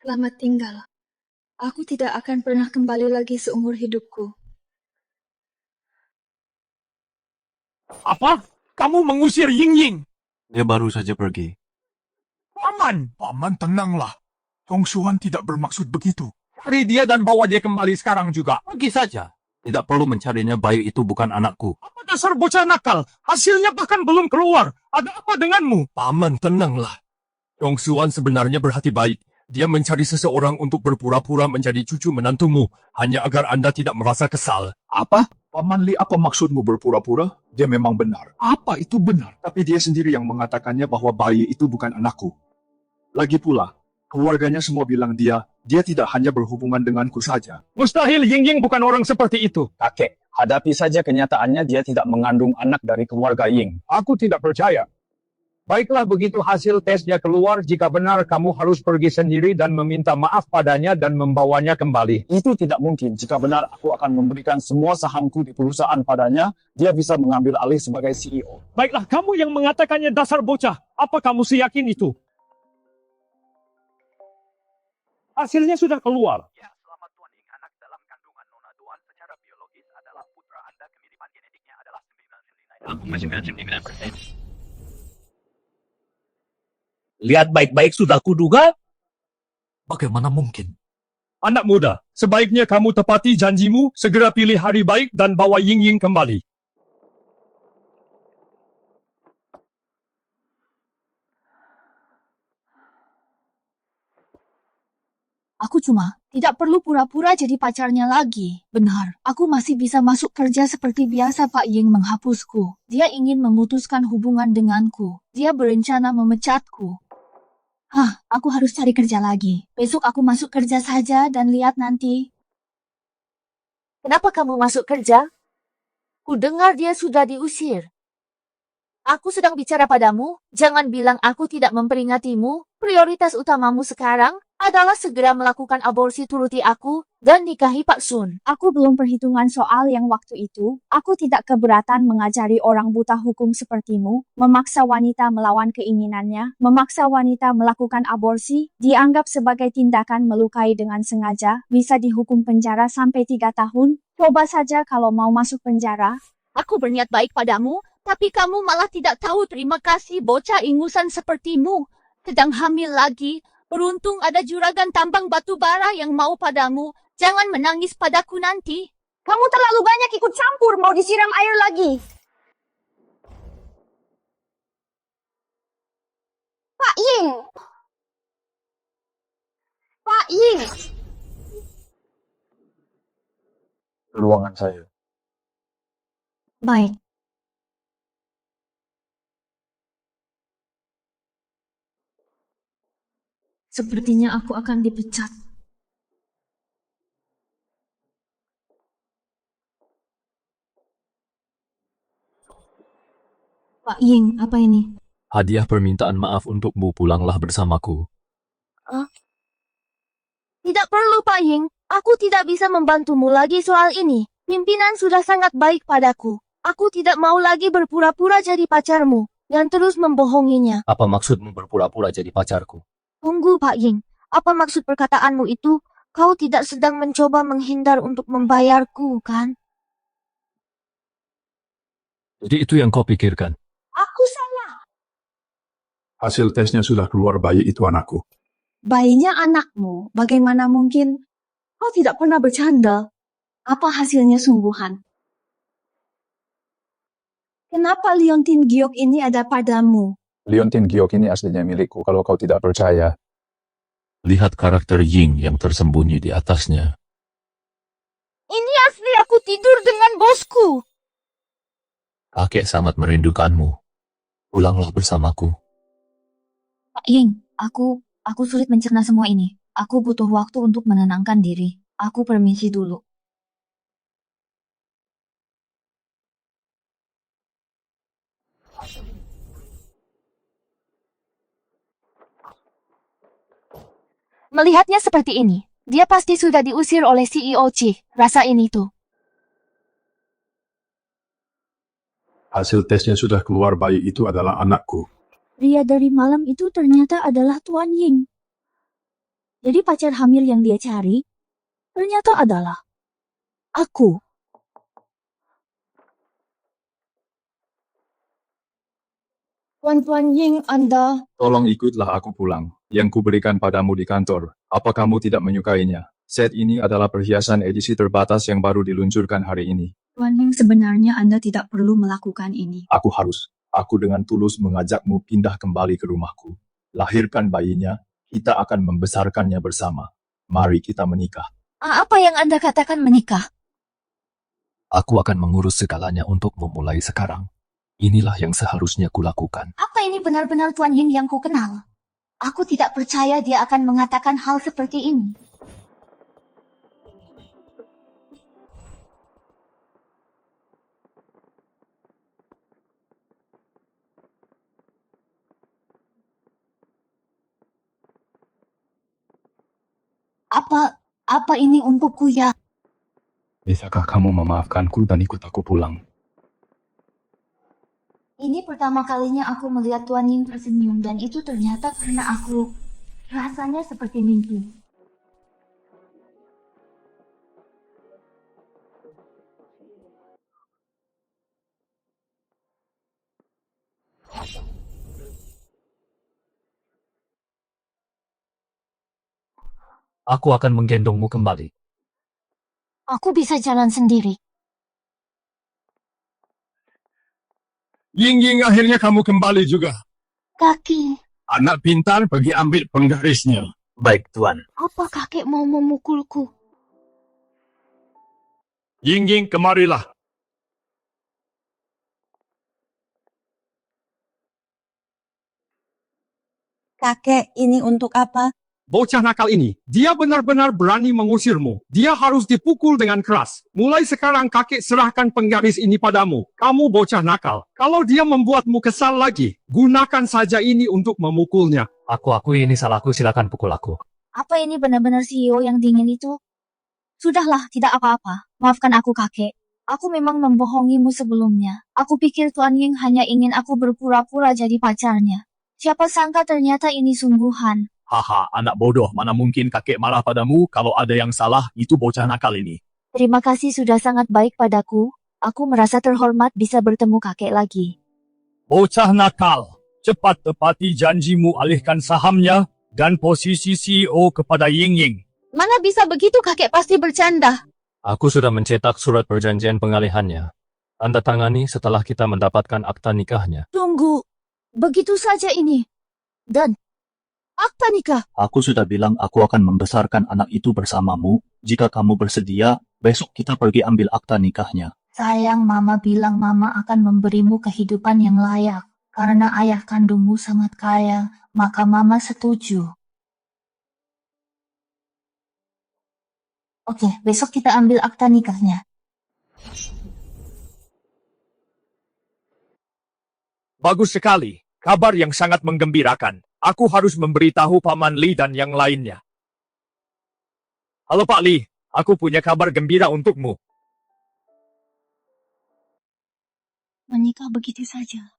Selamat tinggal. Aku tidak akan pernah kembali lagi seumur hidupku. Apa? Kamu mengusir Ying? Dia baru saja pergi. Paman, tenanglah. Tongsuan tidak bermaksud begitu. Cari dia dan bawa dia kembali sekarang juga. Pergi saja. Tidak perlu mencarinya, bayi itu bukan anakku. Apa dasar bocah nakal? Hasilnya bahkan belum keluar. Ada apa denganmu? Paman, tenanglah. Tongsuan sebenarnya berhati baik. Dia mencari seseorang untuk berpura-pura menjadi cucu menantumu, hanya agar Anda tidak merasa kesal. Apa? Paman Li, apa maksudmu berpura-pura? Dia memang benar. Apa itu benar? Tapi dia sendiri yang mengatakannya bahwa bayi itu bukan anakku. Lagi pula, keluarganya semua bilang dia tidak hanya berhubungan denganku saja. Mustahil Ying bukan orang seperti itu. Kakek, hadapi saja kenyataannya dia tidak mengandung anak dari keluarga Ying. Aku tidak percaya. Baiklah, begitu hasil tesnya keluar, jika benar kamu harus pergi sendiri dan meminta maaf padanya dan membawanya kembali. Itu tidak mungkin. Jika benar aku akan memberikan semua sahamku di perusahaan padanya, dia bisa mengambil alih sebagai CEO. Baiklah, kamu yang mengatakannya dasar bocah. Apa kamu seyakin itu? Hasilnya sudah keluar. Ya, selamat Tuan Ying. Anak dalam kandungan Nona Tuan secara biologis adalah putra Anda. Kemiripan genetiknya adalah 99%. Lihat baik-baik sudah kuduga. Bagaimana mungkin? Anak muda, sebaiknya kamu tepati janjimu, segera pilih hari baik dan bawa Ying kembali. Aku cuma tidak perlu pura-pura jadi pacarnya lagi. Benar, aku masih bisa masuk kerja seperti biasa. Pak Ying menghapusku. Dia ingin memutuskan hubungan denganku. Dia berencana memecatku. Aku harus cari kerja lagi. Besok aku masuk kerja saja dan lihat nanti. Kenapa kamu masuk kerja? Ku dengar dia sudah diusir. Aku sedang bicara padamu. Jangan bilang aku tidak memperingatimu. Prioritas utamamu sekarang adalah segera melakukan aborsi turuti aku dan nikahi Pak Sun. Aku belum perhitungan soal yang waktu itu. Aku tidak keberatan mengajari orang buta hukum sepertimu, memaksa wanita melawan keinginannya, memaksa wanita melakukan aborsi, dianggap sebagai tindakan melukai dengan sengaja, bisa dihukum penjara sampai 3 tahun. Coba saja kalau mau masuk penjara. Aku berniat baik padamu, tapi kamu malah tidak tahu terima kasih bocah ingusan sepertimu. Sedang hamil lagi. Beruntung ada juragan tambang batu bara yang mau padamu. Jangan menangis padaku nanti. Kamu terlalu banyak ikut campur, mau disiram air lagi. Pak Ying! Pak Ying! Ruangan saya. Baik. Sepertinya aku akan dipecat. Pak Ying, apa ini? Hadiah permintaan maaf untukmu, pulanglah bersamaku. Tidak perlu, Pak Ying. Aku tidak bisa membantumu lagi soal ini. Pimpinan sudah sangat baik padaku. Aku tidak mau lagi berpura-pura jadi pacarmu dan terus membohonginya. Apa maksudmu berpura-pura jadi pacarku? Tunggu, Pak Ying. Apa maksud perkataanmu itu? Kau tidak sedang mencoba menghindar untuk membayarku, kan? Jadi itu yang kau pikirkan? Aku salah. Hasil tesnya sudah keluar, bayi itu anakku. Bayinya anakmu. Bagaimana mungkin? Kau tidak pernah bercanda. Apa hasilnya sungguhan? Kenapa Liontin Giok ini ada padamu? Liontin Giok ini aslinya milikku kalau kau tidak percaya. Lihat karakter Ying yang tersembunyi di atasnya. Ini asli aku tidur dengan bosku. Kakek sangat merindukanmu. Pulanglah bersamaku. Pak Ying, aku sulit mencerna semua ini. Aku butuh waktu untuk menenangkan diri. Aku permisi dulu. Melihatnya seperti ini, dia pasti sudah diusir oleh CEO Chi. Rasa ini tuh. Hasil tesnya sudah keluar, bayi itu adalah anakku. Pria dari malam itu ternyata adalah Tuan Ying. Jadi pacar hamil yang dia cari, ternyata adalah aku. Tuan Ying, Anda... Tolong ikutlah aku pulang. Yang kuberikan padamu di kantor. Apa kamu tidak menyukainya? Set ini adalah perhiasan edisi terbatas yang baru diluncurkan hari ini. Tuan Ying, sebenarnya Anda tidak perlu melakukan ini. Aku dengan tulus mengajakmu pindah kembali ke rumahku. Lahirkan bayinya, kita akan membesarkannya bersama. Mari kita menikah. Apa yang Anda katakan menikah? Aku akan mengurus segalanya untuk memulai sekarang. Inilah yang seharusnya kulakukan. Apa ini benar-benar Tuan Ying yang ku kenal? Aku tidak percaya dia akan mengatakan hal seperti ini. Apa ini untukku ya? Bisakah kamu memaafkanku dan ikut aku pulang? Ini pertama kalinya aku melihat Tuan Ying tersenyum dan itu ternyata karena aku rasanya seperti mimpi. Aku akan menggendongmu kembali. Aku bisa jalan sendiri. Ying, akhirnya kamu kembali juga. Kaki, Anak pintar, pergi ambil penggarisnya. Baik, Tuan. apa kakek mau memukulku? Ying, kemarilah. Kakek, ini untuk apa? Bocah nakal ini, dia benar-benar berani mengusirmu. Dia harus dipukul dengan keras. Mulai sekarang kakek serahkan penggaris ini padamu. Kamu bocah nakal. Kalau dia membuatmu kesal lagi, gunakan saja ini untuk memukulnya. Aku akui ini salahku, silakan pukul aku. Apa ini benar-benar CEO yang dingin itu? Sudahlah, tidak apa-apa. Maafkan aku kakek. Aku memang membohongimu sebelumnya. Aku pikir Tuan Ying hanya ingin aku berpura-pura jadi pacarnya. Siapa sangka ternyata ini sungguhan. Haha, anak bodoh, mana mungkin kakek marah padamu? Kalau ada yang salah, itu bocah nakal ini. Terima kasih sudah sangat baik padaku. Aku merasa terhormat bisa bertemu kakek lagi. Bocah nakal, cepat tepati janjimu, alihkan sahamnya dan posisi CEO kepada Ying. Mana bisa begitu, kakek pasti bercanda. Aku sudah mencetak surat perjanjian pengalihannya. Tanda tangani setelah kita mendapatkan akta nikahnya. Tunggu, begitu saja ini. Dan akta nikah. Aku sudah bilang aku akan membesarkan anak itu bersamamu. Jika kamu bersedia, besok kita pergi ambil akta nikahnya. Sayang, mama bilang mama akan memberimu kehidupan yang layak. Karena ayah kandungmu sangat kaya, maka mama setuju. Oke, besok kita ambil akta nikahnya. Bagus sekali. Kabar yang sangat menggembirakan. Aku harus memberitahu Paman Li dan yang lainnya. Halo Pak Li, aku punya kabar gembira untukmu. Menikah begitu saja.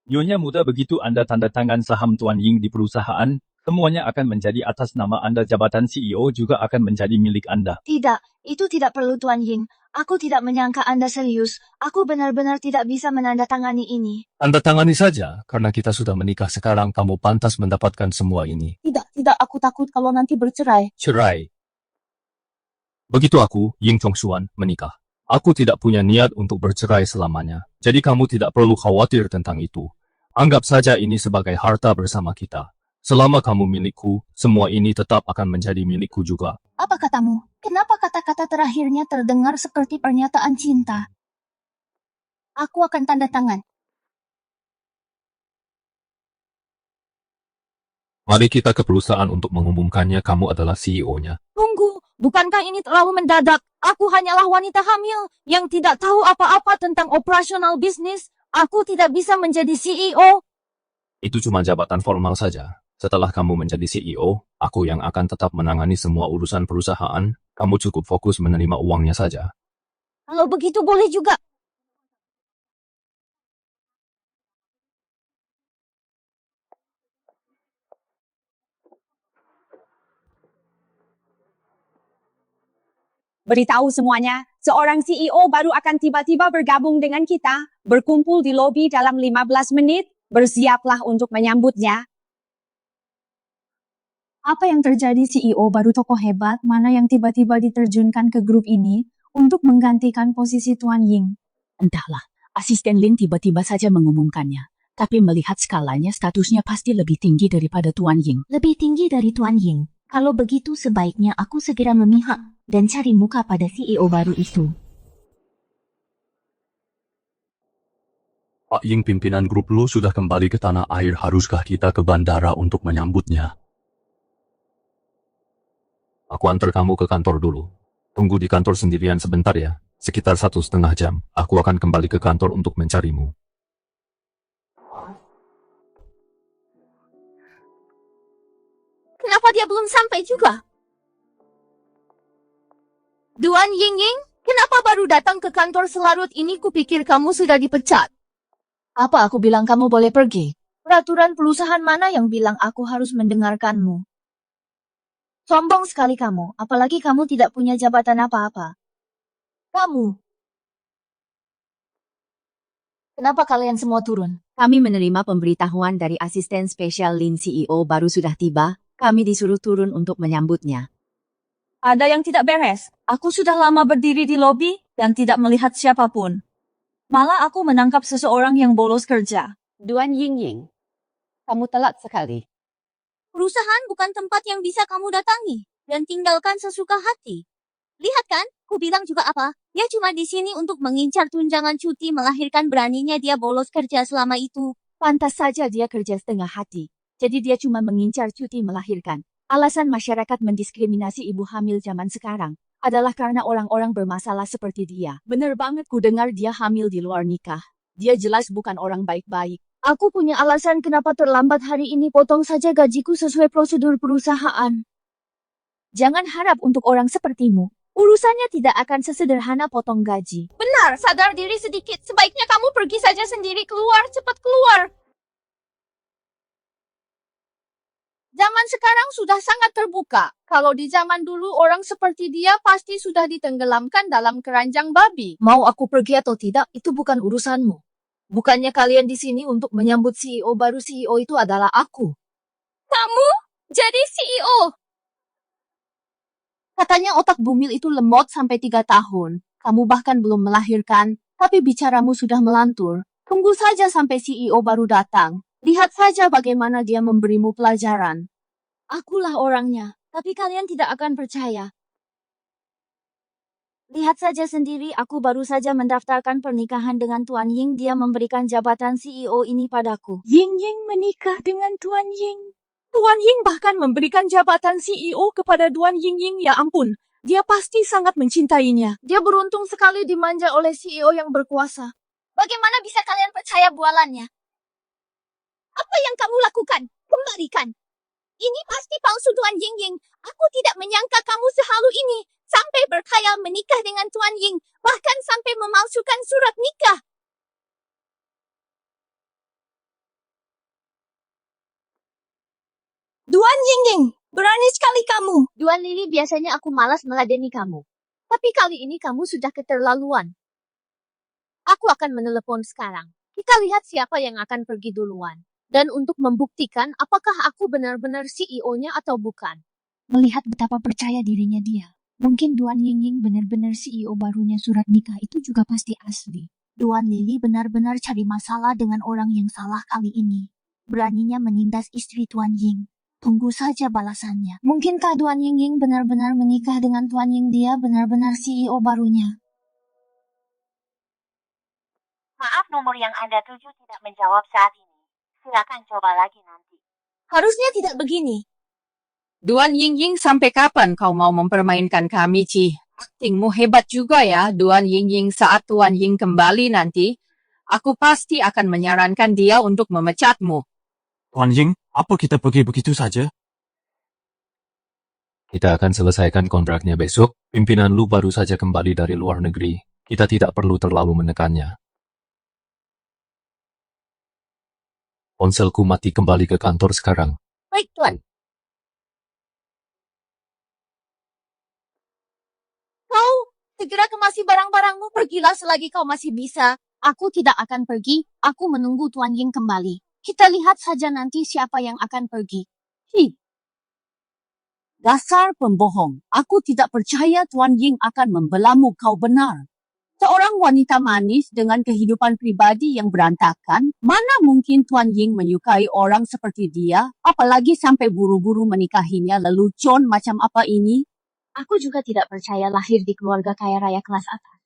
Nyonya muda, begitu Anda tanda tangan saham Tuan Ying di perusahaan, semuanya akan menjadi atas nama Anda. Jabatan CEO juga akan menjadi milik Anda. Tidak, itu tidak perlu Tuan Ying. Aku tidak menyangka Anda serius. Aku benar-benar tidak bisa menandatangani ini. Tanda tangani saja, karena kita sudah menikah sekarang kamu pantas mendapatkan semua ini. Tidak, aku takut kalau nanti bercerai. Cerai. Begitu aku, Ying Chongxuan, menikah. Aku tidak punya niat untuk bercerai selamanya. Jadi kamu tidak perlu khawatir tentang itu. Anggap saja ini sebagai harta bersama kita. Selama kamu milikku, semua ini tetap akan menjadi milikku juga. Apa katamu? Kenapa kata-kata terakhirnya terdengar seperti pernyataan cinta? Aku akan tanda tangan. Mari kita ke perusahaan untuk mengumumkannya kamu adalah CEO-nya. Tunggu, bukankah ini terlalu mendadak? Aku hanyalah wanita hamil yang tidak tahu apa-apa tentang operasional bisnis. Aku tidak bisa menjadi CEO. Itu cuma jabatan formal saja. Setelah kamu menjadi CEO, aku yang akan tetap menangani semua urusan perusahaan. Kamu cukup fokus menerima uangnya saja. Kalau begitu boleh juga. Beritahu semuanya, seorang CEO baru akan tiba-tiba bergabung dengan kita, berkumpul di lobi dalam 15 menit, bersiaplah untuk menyambutnya. Apa yang terjadi? CEO baru tokoh hebat, mana yang tiba-tiba diterjunkan ke grup ini untuk menggantikan posisi Tuan Ying? Entahlah, asisten Lin tiba-tiba saja mengumumkannya. Tapi melihat skalanya statusnya pasti lebih tinggi daripada Tuan Ying. Lebih tinggi dari Tuan Ying. Kalau begitu sebaiknya aku segera memihak dan cari muka pada CEO baru itu. Pak Ying, pimpinan grup lu sudah kembali ke tanah air. Haruskah kita ke bandara untuk menyambutnya? Aku antar kamu ke kantor dulu. Tunggu di kantor sendirian sebentar ya. Sekitar 1,5 jam. Aku akan kembali ke kantor untuk mencarimu. Kenapa dia belum sampai juga? Tuan Ying, kenapa baru datang ke kantor selarut ini? Kupikir kamu sudah dipecat. Apa aku bilang kamu boleh pergi? Peraturan perusahaan mana yang bilang aku harus mendengarkanmu? Sombong sekali kamu, apalagi kamu tidak punya jabatan apa-apa. Kamu. Kenapa kalian semua turun? Kami menerima pemberitahuan dari asisten spesial Lin CEO baru sudah tiba. Kami disuruh turun untuk menyambutnya. Ada yang tidak beres. Aku sudah lama berdiri di lobi dan tidak melihat siapapun. Malah aku menangkap seseorang yang bolos kerja. Tuan Ying, kamu telat sekali. Perusahaan bukan tempat yang bisa kamu datangi dan tinggalkan sesuka hati. Lihat kan, ku bilang juga apa? Dia cuma di sini untuk mengincar tunjangan cuti, melahirkan. Beraninya dia bolos kerja selama itu. Pantas saja dia kerja setengah hati. Jadi dia cuma mengincar cuti melahirkan. Alasan masyarakat mendiskriminasi ibu hamil zaman sekarang adalah karena orang-orang bermasalah seperti dia. Bener banget ku dengar dia hamil di luar nikah. Dia jelas bukan orang baik-baik. Aku punya alasan kenapa terlambat hari ini. Potong saja gajiku sesuai prosedur perusahaan. Jangan harap untuk orang sepertimu. Urusannya tidak akan sesederhana potong gaji. Benar, sadar diri sedikit. Sebaiknya kamu pergi saja sendiri. Keluar, cepat keluar. Zaman sekarang sudah sangat terbuka. Kalau di zaman dulu orang seperti dia pasti sudah ditenggelamkan dalam keranjang babi. Mau aku pergi atau tidak, itu bukan urusanmu. Bukannya kalian di sini untuk menyambut CEO baru. CEO itu adalah aku. Kamu jadi CEO? Katanya otak Bumil itu lemot sampai 3 tahun. Kamu bahkan belum melahirkan, tapi bicaramu sudah melantur. Tunggu saja sampai CEO baru datang. Lihat saja bagaimana dia memberimu pelajaran. Akulah orangnya, tapi kalian tidak akan percaya. Lihat saja sendiri, aku baru saja mendaftarkan pernikahan dengan Tuan Ying. Dia memberikan jabatan CEO ini padaku. Ying Ying menikah dengan Tuan Ying. Tuan Ying bahkan memberikan jabatan CEO kepada Tuan Ying Ying. Ya ampun, dia pasti sangat mencintainya. Dia beruntung sekali dimanja oleh CEO yang berkuasa. Bagaimana bisa kalian percaya bualannya? Apa yang kamu lakukan? Kembalikan. Ini pasti palsu Tuan Ying Ying. Aku tidak menyangka kamu sehalu ini. Sampai berkhayal menikah dengan Tuan Ying. Bahkan sampai memalsukan surat nikah. Tuan Ying Ying, berani sekali kamu. Tuan Lili, biasanya aku malas meladeni kamu. Tapi kali ini kamu sudah keterlaluan. Aku akan menelepon sekarang. Kita lihat siapa yang akan pergi duluan. Dan untuk membuktikan apakah aku benar-benar CEO-nya atau bukan. Melihat betapa percaya dirinya dia. Mungkin Tuan Ying Ying benar-benar CEO barunya surat nikah itu juga pasti asli. Tuan Lili benar-benar cari masalah dengan orang yang salah kali ini. Beraninya menindas istri Tuan Ying. Tunggu saja balasannya. Mungkinkah Tuan Ying Ying benar-benar menikah dengan Tuan Ying? Dia benar-benar CEO barunya. Maaf, nomor yang Anda tuju tidak menjawab saat ini. Silakan coba lagi nanti. Harusnya tidak begini. Tuan Ying Ying, sampai kapan kau mau mempermainkan kami, Ci? Aktingmu hebat juga ya, Tuan Ying Ying. Saat Tuan Ying kembali nanti, aku pasti akan menyarankan dia untuk memecatmu. Tuan Ying, apa kita pergi begitu saja? Kita akan selesaikan kontraknya besok. Pimpinan Lu baru saja kembali dari luar negeri. Kita tidak perlu terlalu menekannya. Ponselku mati, kembali ke kantor sekarang. Baik, Tuan. Kau segera kemasi barang-barangmu. Pergilah selagi kau masih bisa. Aku tidak akan pergi. Aku menunggu Tuan Ying kembali. Kita lihat saja nanti siapa yang akan pergi. Dasar pembohong. Aku tidak percaya Tuan Ying akan membelamu. Kau benar. Seorang wanita manis dengan kehidupan pribadi yang berantakan, mana mungkin Tuan Ying menyukai orang seperti dia, apalagi sampai buru-buru menikahinya. Lelucon macam apa ini? Aku juga tidak percaya lahir di keluarga kaya raya kelas atas.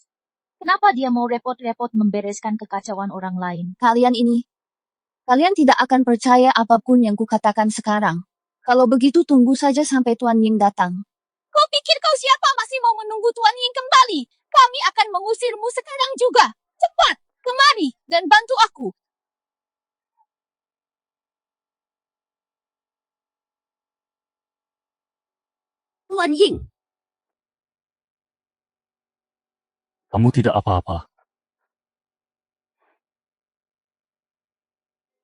Kenapa dia mau repot-repot membereskan kekacauan orang lain? Kalian tidak akan percaya apapun yang kukatakan sekarang. Kalau begitu tunggu saja sampai Tuan Ying datang. Kau pikir kau siapa masih mau menunggu Tuan Ying kembali? Kami akan mengusirmu sekarang juga. Cepat, kemari dan bantu aku. Tuan Ying, Kamu tidak apa-apa.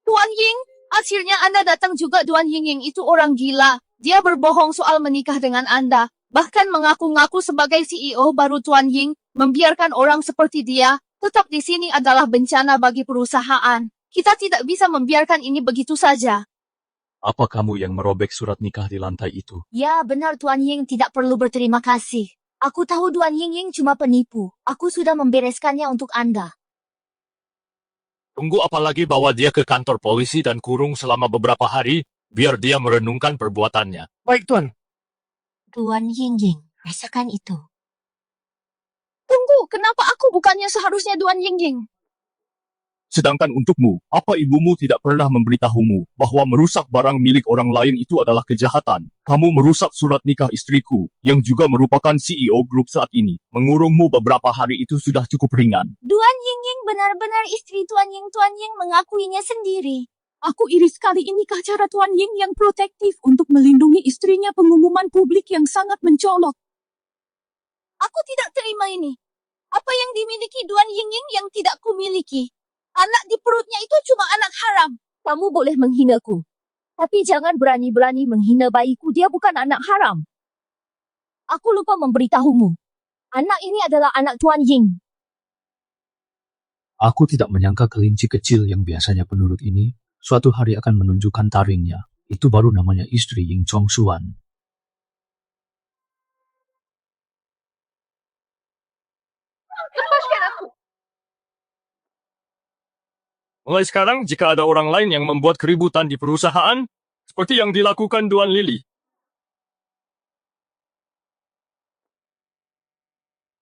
Tuan Ying, akhirnya Anda datang juga. Tuan Ying Ying itu orang gila. Dia berbohong soal menikah dengan Anda. Bahkan mengaku-ngaku sebagai CEO baru. Tuan Ying, membiarkan orang seperti dia tetap di sini adalah bencana bagi perusahaan. Kita tidak bisa membiarkan ini begitu saja. Apa kamu yang merobek surat nikah di lantai itu? Ya benar Tuan Ying, tidak perlu berterima kasih. Aku tahu Tuan Ying Ying cuma penipu. Aku sudah membereskannya untuk Anda. Tunggu apa lagi, bawa dia ke kantor polisi dan kurung selama beberapa hari, biar dia merenungkan perbuatannya. Baik, Tuan. Tuan Ying Ying, rasakan itu. Tunggu, kenapa aku bukannya seharusnya Tuan Ying Ying? Sedangkan untukmu, apa ibumu tidak pernah memberitahumu bahwa merusak barang milik orang lain itu adalah kejahatan? Kamu merusak surat nikah istriku, yang juga merupakan CEO grup saat ini. Mengurungmu beberapa hari itu sudah cukup ringan. Tuan Ying Ying benar-benar istri Tuan Ying. Tuan Ying mengakuinya sendiri. Aku iri sekali, inikah cara Tuan Ying yang protektif untuk melindungi istrinya? Pengumuman publik yang sangat mencolok. Aku tidak terima ini. Apa yang dimiliki Tuan Ying Ying yang tidak kumiliki? Anak di perutnya itu cuma anak haram. Kamu boleh menghinaku. Tapi jangan berani-berani menghina bayiku. Dia bukan anak haram. Aku lupa memberitahumu. Anak ini adalah anak Tuan Ying. Aku tidak menyangka kelinci kecil yang biasanya penurut ini suatu hari akan menunjukkan taringnya. Itu baru namanya istri Ying Chongsuan. Mulai sekarang, jika ada orang lain yang membuat keributan di perusahaan, seperti yang dilakukan Tuan Lily,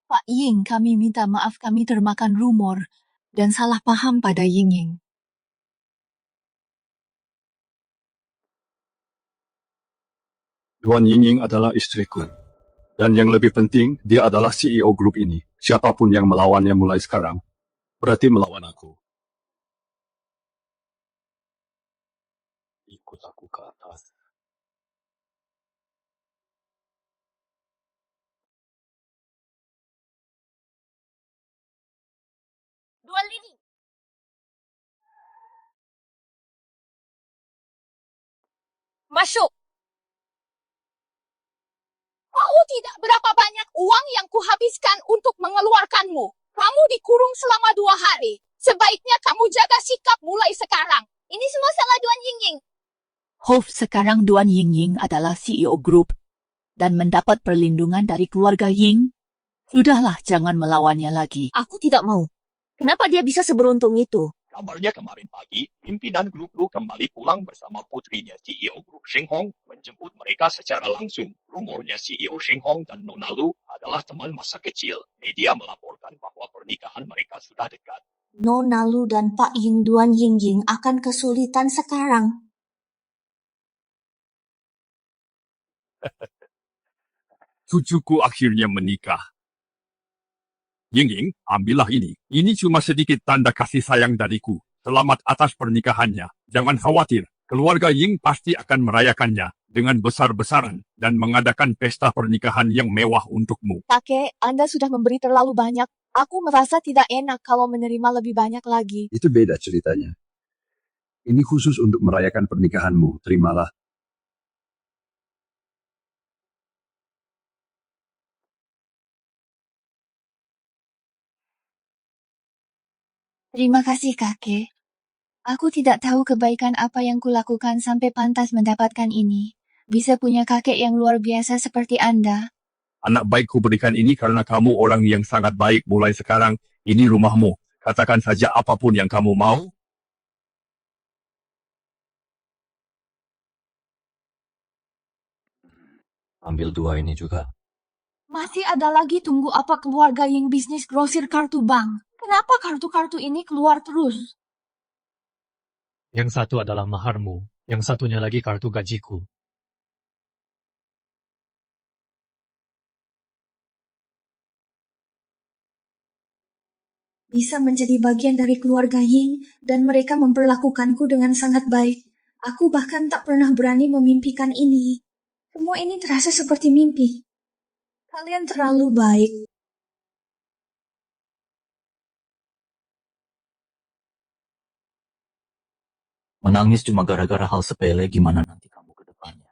Pak Ying, kami minta maaf kami termakan rumor dan salah paham pada Ying Ying. Tuan Ying adalah istriku. Dan yang lebih penting, dia adalah CEO grup ini. Siapapun yang melawannya mulai sekarang, berarti melawan aku. Ikut aku ke atas. Tuan Lily. Masuk. Tahu tidak berapa banyak uang yang kuhabiskan untuk mengeluarkanmu? Kamu dikurung selama 2 hari. Sebaiknya kamu jaga sikap mulai sekarang. Ini semua salah Tuan Ying Ying. Hof, sekarang Tuan Ying Ying adalah CEO grup dan mendapat perlindungan dari keluarga Ying. Sudahlah, jangan melawannya lagi. Aku tidak mau. Kenapa dia bisa seberuntung itu? Kabarnya kemarin pagi, pimpinan grup Lu kembali pulang bersama putrinya CEO grup Sheng Hong menjemput mereka secara langsung. Rumornya CEO Sheng Hong dan Nona Lu adalah teman masa kecil. Media melaporkan bahwa pernikahan mereka sudah dekat. Nona Lu dan Pak Ying Tuan Ying Ying akan kesulitan sekarang. Cucuku akhirnya menikah. Ying Ying, ambillah ini. Ini cuma sedikit tanda kasih sayang dariku. Selamat atas pernikahannya. Jangan khawatir, keluarga Ying pasti akan merayakannya dengan besar-besaran dan mengadakan pesta pernikahan yang mewah untukmu. Kakek, Anda sudah memberi terlalu banyak. Aku merasa tidak enak kalau menerima lebih banyak lagi. Itu beda ceritanya. Ini khusus untuk merayakan pernikahanmu. Terimalah. Terima kasih, kakek. Aku tidak tahu kebaikan apa yang kulakukan sampai pantas mendapatkan ini. Bisa punya kakek yang luar biasa seperti Anda. Anak baikku berikan ini karena kamu orang yang sangat baik. Mulai sekarang, ini rumahmu. Katakan saja apapun yang kamu mau. Ambil 2 ini juga. Masih ada lagi, tunggu apa keluarga yang bisnis grosir kartu bank? Kenapa kartu-kartu ini keluar terus? Yang satu adalah maharmu, yang satunya lagi kartu gajiku. Bisa menjadi bagian dari keluarga Ying dan mereka memperlakukanku dengan sangat baik. Aku bahkan tak pernah berani memimpikan ini. Semua ini terasa seperti mimpi. Kalian terlalu baik. Menangis cuma gara-gara hal sepele, gimana nanti kamu ke depannya?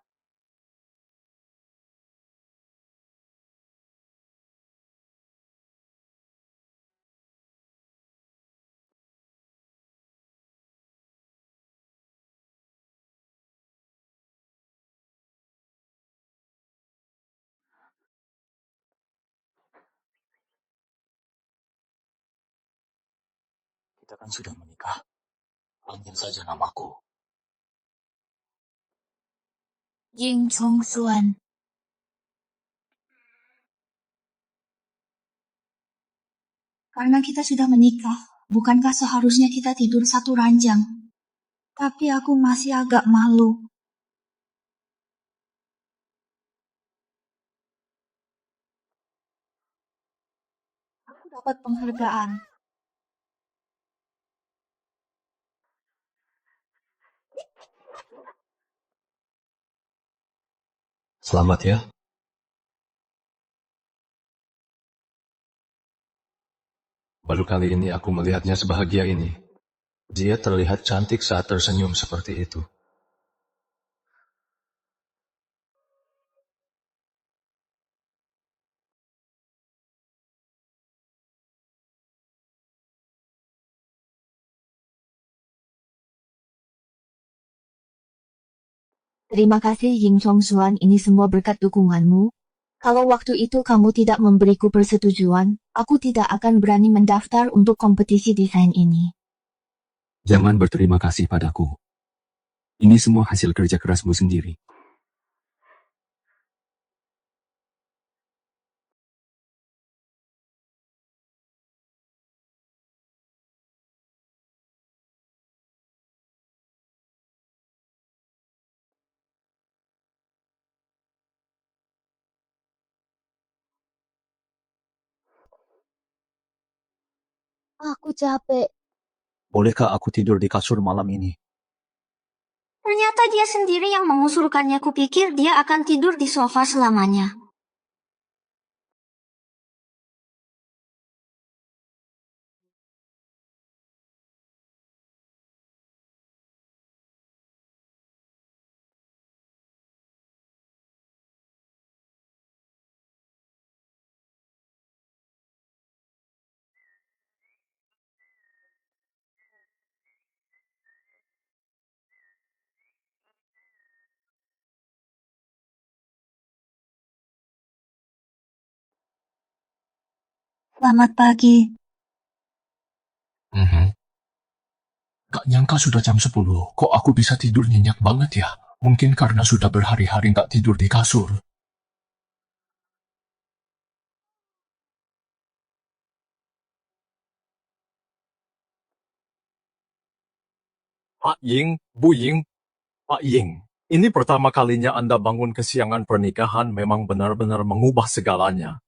Kita kan sudah menikah. Ambil saja namaku. Ying Chong Suan. Karena kita sudah menikah, bukankah seharusnya kita tidur satu ranjang? Tapi aku masih agak malu. Aku dapat penghargaan. Selamat ya. Baru kali ini aku melihatnya sebahagia ini. Dia terlihat cantik saat tersenyum seperti itu. Terima kasih Ying Chong Suan, ini semua berkat dukunganmu. Kalau waktu itu kamu tidak memberiku persetujuan, aku tidak akan berani mendaftar untuk kompetisi desain ini. Jangan berterima kasih padaku. Ini semua hasil kerja kerasmu sendiri. Aku capek. Bolehkah aku tidur di kasur malam ini? Ternyata dia sendiri yang mengusulkannya. Kupikir dia akan tidur di sofa selamanya. Selamat pagi. Gak nyangka sudah jam 10. Kok aku bisa tidur nyenyak banget ya? Mungkin karena sudah berhari-hari gak tidur di kasur. Pak Ying, Bu Ying, Pak Ying. Ini pertama kalinya Anda bangun kesiangan pernikahan memang benar-benar mengubah segalanya.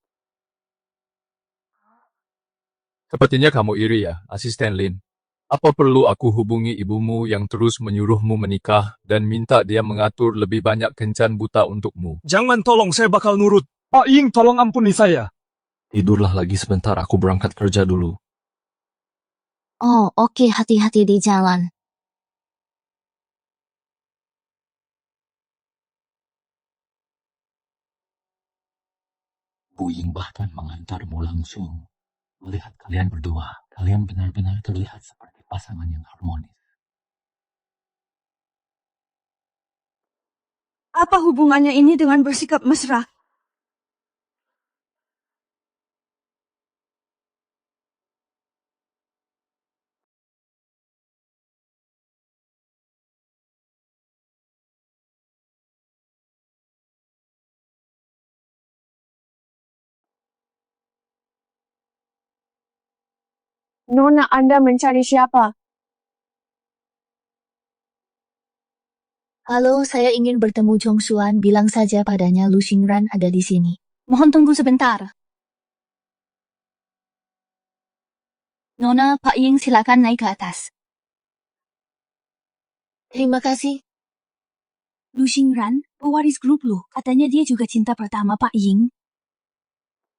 Sepertinya kamu iri ya, Asisten Lin. Apa perlu aku hubungi ibumu yang terus menyuruhmu menikah dan minta dia mengatur lebih banyak kencan buta untukmu? Jangan, tolong, saya bakal nurut. Pak Ying, tolong ampuni saya. Tidurlah lagi sebentar, aku berangkat kerja dulu. Oh, oke, hati-hati di jalan. Bu Ying bahkan mengantarmu langsung. Melihat kalian berdua, kalian benar-benar terlihat seperti pasangan yang harmonis. Apa hubungannya ini dengan bersikap mesra? Nona, Anda mencari siapa? Halo, saya ingin bertemu Chong Xuan. Bilang saja padanya Lu Xingran ada di sini. Mohon tunggu sebentar. Nona, Pak Ying silakan naik ke atas. Terima kasih. Lu Xingran, pewaris grup Lu. Katanya dia juga cinta pertama Pak Ying.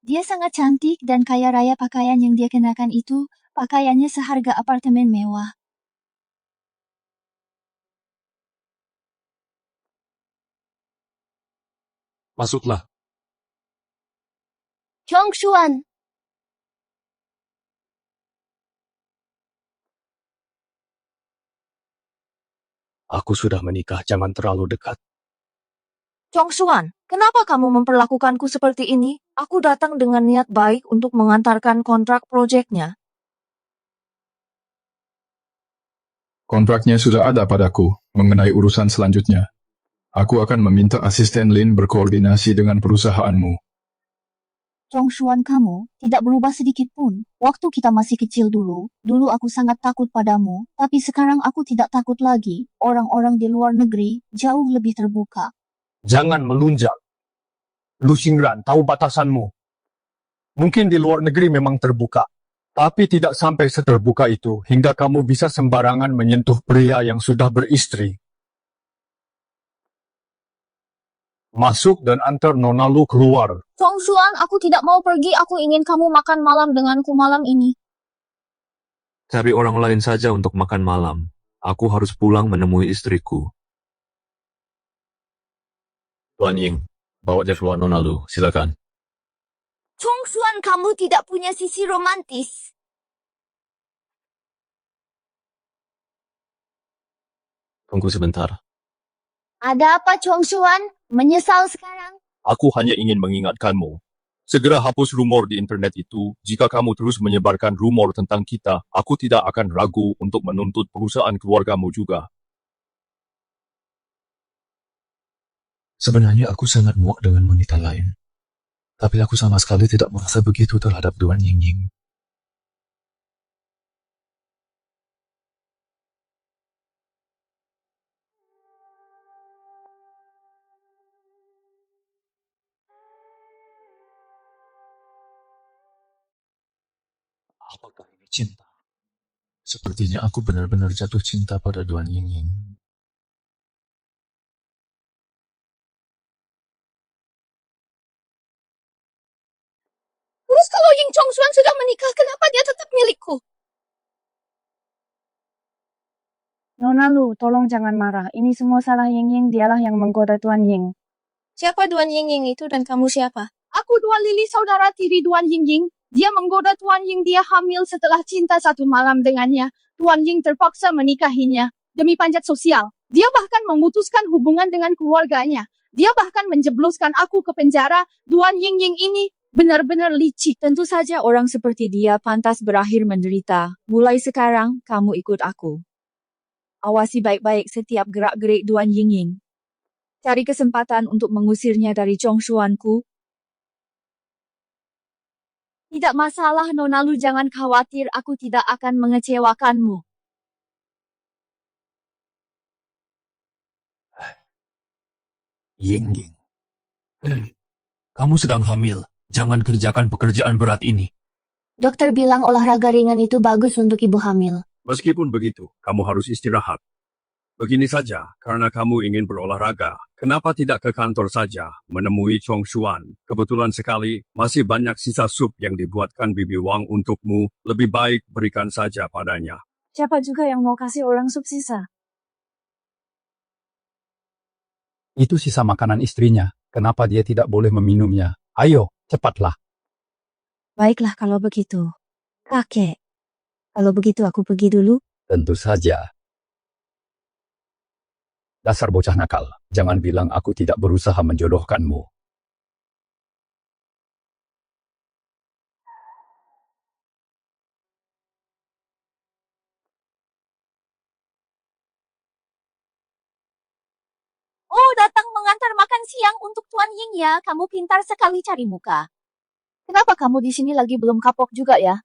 Dia sangat cantik dan kaya raya. Pakaian yang dia kenakan itu, pakaiannya seharga apartemen mewah. Masuklah. Chong Xuan. Aku sudah menikah, jangan terlalu dekat. Chong Xuan, kenapa kamu memperlakukanku seperti ini? Aku datang dengan niat baik untuk mengantarkan kontrak proyeknya. Kontraknya sudah ada padaku mengenai urusan selanjutnya. Aku akan meminta asisten Lin berkoordinasi dengan perusahaanmu. Chong Xuan, kamu tidak berubah sedikit pun. Waktu kita masih kecil dulu aku sangat takut padamu, tapi sekarang aku tidak takut lagi. Orang-orang di luar negeri jauh lebih terbuka. Jangan melunjak. Lu Xingran, tahu batasanmu. Mungkin di luar negeri memang terbuka, tapi tidak sampai seterbuka itu hingga kamu bisa sembarangan menyentuh pria yang sudah beristri. Masuk dan antar Nona Lu keluar. Chong Xuan, aku tidak mau pergi. Aku ingin kamu makan malam denganku malam ini. Cari orang lain saja untuk makan malam. Aku harus pulang menemui istriku. Tuan Ying, bawa dia keluar Nona Lu, silakan. Chong Xuan, kamu tidak punya sisi romantis. Tunggu sebentar. Ada apa, Chong Xuan? Menyesal sekarang? Aku hanya ingin mengingatkanmu. Segera hapus rumor di internet itu. Jika kamu terus menyebarkan rumor tentang kita, aku tidak akan ragu untuk menuntut perusahaan keluargamu juga. Sebenarnya aku sangat muak dengan wanita lain. Tapi aku sama sekali tidak merasa begitu terhadap Tuan Ying Ying. Apakah ini cinta? Sepertinya aku benar-benar jatuh cinta pada Tuan Ying Ying. Terus kalau Ying Chongxuan sudah menikah, kenapa dia tetap milikku? Nona Lu, tolong jangan marah. Ini semua salah Ying Ying, dialah yang menggoda Tuan Ying. Siapa Tuan Ying Ying itu dan kamu siapa? Aku Tuan Lili, saudara tiri Tuan Ying Ying. Dia menggoda Tuan Ying, dia hamil setelah cinta satu malam dengannya. Tuan Ying terpaksa menikahinya demi panjat sosial. Dia bahkan memutuskan hubungan dengan keluarganya. Dia bahkan menjebloskan aku ke penjara. Tuan Ying Ying ini benar-benar licik. Tentu saja orang seperti dia pantas berakhir menderita. Mulai sekarang, kamu ikut aku. Awasi baik-baik setiap gerak-gerik Tuan Ying Ying. Cari kesempatan untuk mengusirnya dari Chongxuanku. Tidak masalah, Nona Lu, jangan khawatir, aku tidak akan mengecewakanmu. Ying Ying. Kamu sedang hamil. Jangan kerjakan pekerjaan berat ini. Dokter bilang olahraga ringan itu bagus untuk ibu hamil. Meskipun begitu, kamu harus istirahat. Begini saja, karena kamu ingin berolahraga, kenapa tidak ke kantor saja, menemui Chong Xuan? Kebetulan sekali, masih banyak sisa sup yang dibuatkan Bibi Wang untukmu, lebih baik berikan saja padanya. Siapa juga yang mau kasih orang sup sisa? Itu sisa makanan istrinya. Kenapa dia tidak boleh meminumnya? Ayo, cepatlah. Baiklah kalau begitu. Kakek. Kalau begitu aku pergi dulu. Tentu saja. Dasar bocah nakal, jangan bilang aku tidak berusaha menjodohkanmu. Oh, datang mengantar makan siang untuk Tuan Ying ya. Kamu pintar sekali cari muka. Kenapa kamu di sini lagi belum kapok juga ya?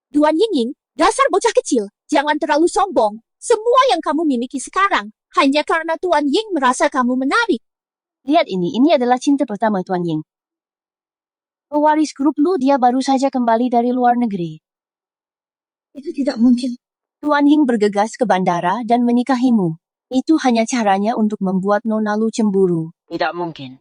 Tuan Ying Ying, dasar bocah kecil. Jangan terlalu sombong. Semua yang kamu miliki sekarang hanya karena Tuan Ying merasa kamu menarik. Lihat ini adalah cinta pertama Tuan Ying. Pewaris grup Lu, dia baru saja kembali dari luar negeri. Itu tidak mungkin. Tuan Ying bergegas ke bandara dan menikahimu. Itu hanya caranya untuk membuat Nona Lu cemburu. Tidak mungkin.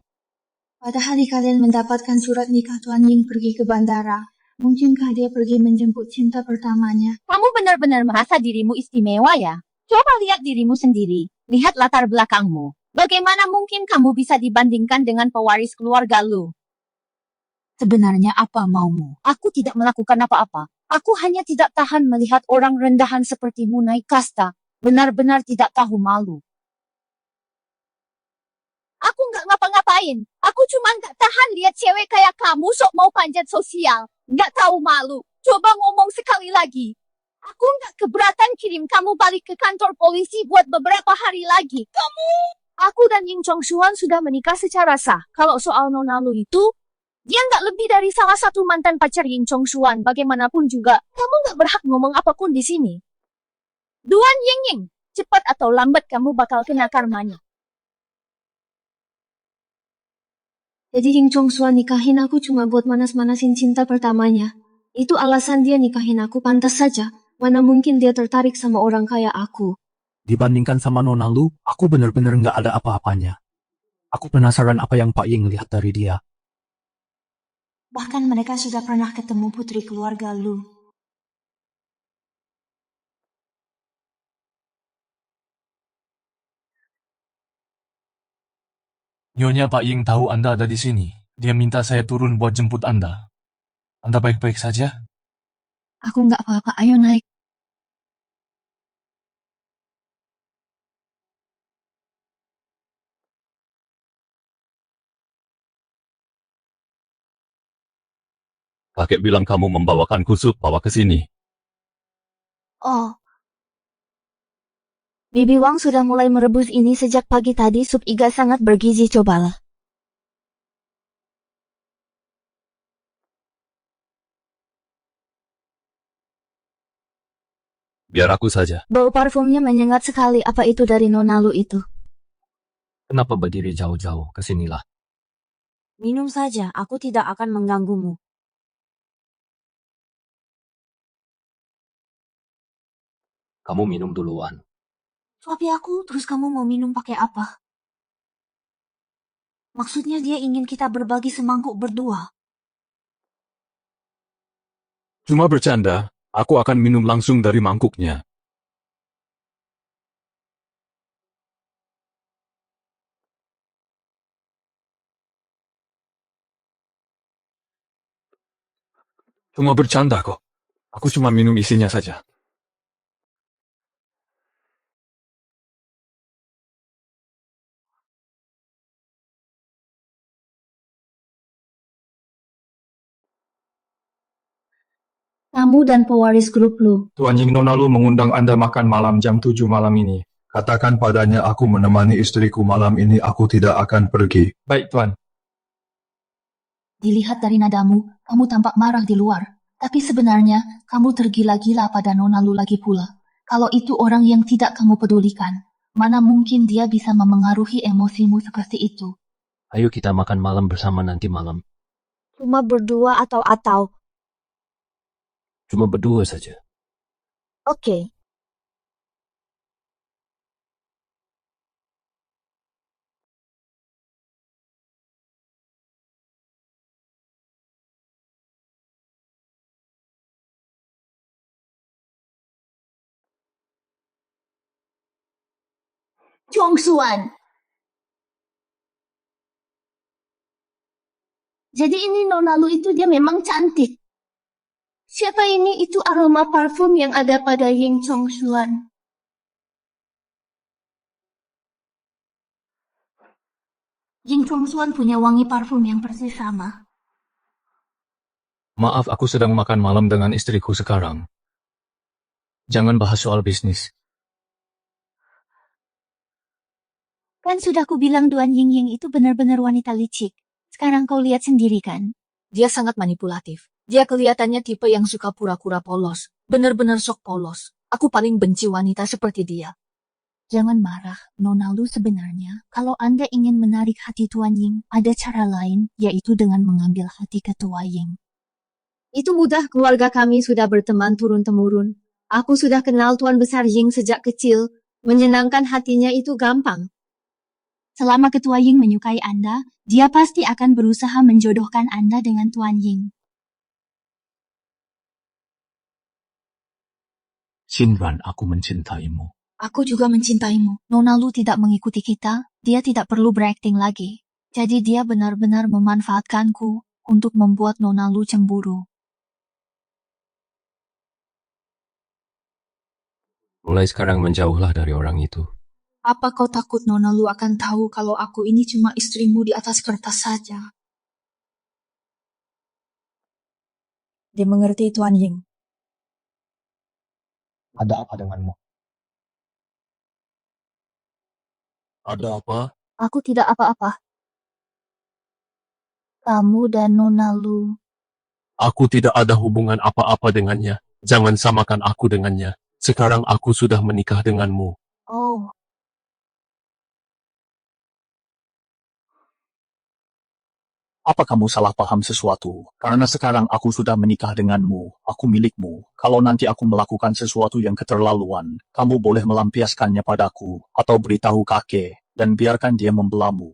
Pada hari kalian mendapatkan surat nikah Tuan Ying pergi ke bandara, mungkinkah dia pergi menjemput cinta pertamanya? Kamu benar-benar merasa dirimu istimewa ya? Coba lihat dirimu sendiri. Lihat latar belakangmu. Bagaimana mungkin kamu bisa dibandingkan dengan pewaris keluarga Lu? Sebenarnya apa maumu? Aku tidak melakukan apa-apa. Aku hanya tidak tahan melihat orang rendahan sepertimu naik kasta. Benar-benar tidak tahu malu. Aku nggak ngapa-ngapain. Aku cuma nggak tahan lihat cewek kayak kamu sok mau panjat sosial. Nggak tahu malu. Coba ngomong sekali lagi. Aku nggak keberatan kirim kamu balik ke kantor polisi buat beberapa hari lagi. Aku dan Ying Chongxuan sudah menikah secara sah. Kalau soal Nona Lu itu, dia nggak lebih dari salah satu mantan pacar Ying Chongxuan. Bagaimanapun juga, kamu nggak berhak ngomong apapun di sini. Tuan Ying Ying, cepat atau lambat kamu bakal kena karmanya. Jadi Ying Chongxuan nikahin aku cuma buat manas-manasin cinta pertamanya. Itu alasan dia nikahin aku, pantas saja. Mana mungkin dia tertarik sama orang kaya aku. Dibandingkan sama Nona Lu, aku benar-benar nggak ada apa-apanya. Aku penasaran apa yang Pak Ying lihat dari dia. Bahkan mereka sudah pernah ketemu putri keluarga Lu. Nyonya Pak Ying tahu Anda ada di sini. Dia minta saya turun buat jemput Anda. Anda baik-baik saja? Aku nggak apa-apa, ayo naik. Kakek bilang kamu membawakanku sup bawa ke sini. Oh. Bibi Wang sudah mulai merebus ini sejak pagi tadi. Sup iga sangat bergizi, cobalah. Biar aku saja. Bau parfumnya menyengat sekali. Apa itu dari Nona Lu itu? Kenapa berdiri jauh-jauh? Kesinilah. Minum saja, aku tidak akan mengganggumu. Kamu minum duluan. Suapi aku, terus kamu mau minum pakai apa? Maksudnya dia ingin kita berbagi semangkuk berdua. Cuma bercanda. Aku akan minum langsung dari mangkuknya. Cuma bercanda kok. Aku cuma minum isinya saja. Kamu dan pewaris grup Lu. Tuan Ying, Nona Lu mengundang Anda makan malam jam 7 malam ini. Katakan padanya aku menemani istriku malam ini, aku tidak akan pergi. Baik, Tuan. Dilihat dari nadamu, kamu tampak marah di luar. Tapi sebenarnya, kamu tergila-gila pada Nona Lu lagi pula. Kalau itu orang yang tidak kamu pedulikan, mana mungkin dia bisa memengaruhi emosimu seperti itu. Ayo kita makan malam bersama nanti malam. Cuma berdua atau. Cuma berdua saja. Oke. Chongsuan. Jadi ini Nona Lu itu dia memang cantik. Siapa ini? Itu aroma parfum yang ada pada Ying Chongsuan. Ying Chongsuan punya wangi parfum yang persis sama. Maaf, aku sedang makan malam dengan istriku sekarang. Jangan bahas soal bisnis. Kan sudah ku bilang Duan Ying itu benar-benar wanita licik. Sekarang kau lihat sendiri kan? Dia sangat manipulatif. Dia kelihatannya tipe yang suka pura-pura polos. Benar-benar sok polos. Aku paling benci wanita seperti dia. Jangan marah, Nona Lu. Sebenarnya, kalau Anda ingin menarik hati Tuan Ying, ada cara lain, yaitu dengan mengambil hati Ketua Ying. Itu mudah, keluarga kami sudah berteman turun-temurun. Aku sudah kenal Tuan Besar Ying sejak kecil. Menyenangkan hatinya itu gampang. Selama Ketua Ying menyukai Anda, dia pasti akan berusaha menjodohkan Anda dengan Tuan Ying. Xinran, aku mencintaimu. Aku juga mencintaimu. Nona Lu tidak mengikuti kita, dia tidak perlu berakting lagi. Jadi dia benar-benar memanfaatkanku untuk membuat Nona Lu cemburu. Mulai sekarang menjauhlah dari orang itu. Apa kau takut Nona Lu akan tahu kalau aku ini cuma istrimu di atas kertas saja? Dia mengerti Tuan Ying. Ada apa denganmu? Ada apa? Aku tidak apa-apa. Kamu dan Nona Lu. Aku tidak ada hubungan apa-apa dengannya. Jangan samakan aku dengannya. Sekarang aku sudah menikah denganmu. Oh. Apa kamu salah paham sesuatu? Karena sekarang aku sudah menikah denganmu, aku milikmu. Kalau nanti aku melakukan sesuatu yang keterlaluan, kamu boleh melampiaskannya padaku, atau beritahu kakek, dan biarkan dia membelamu.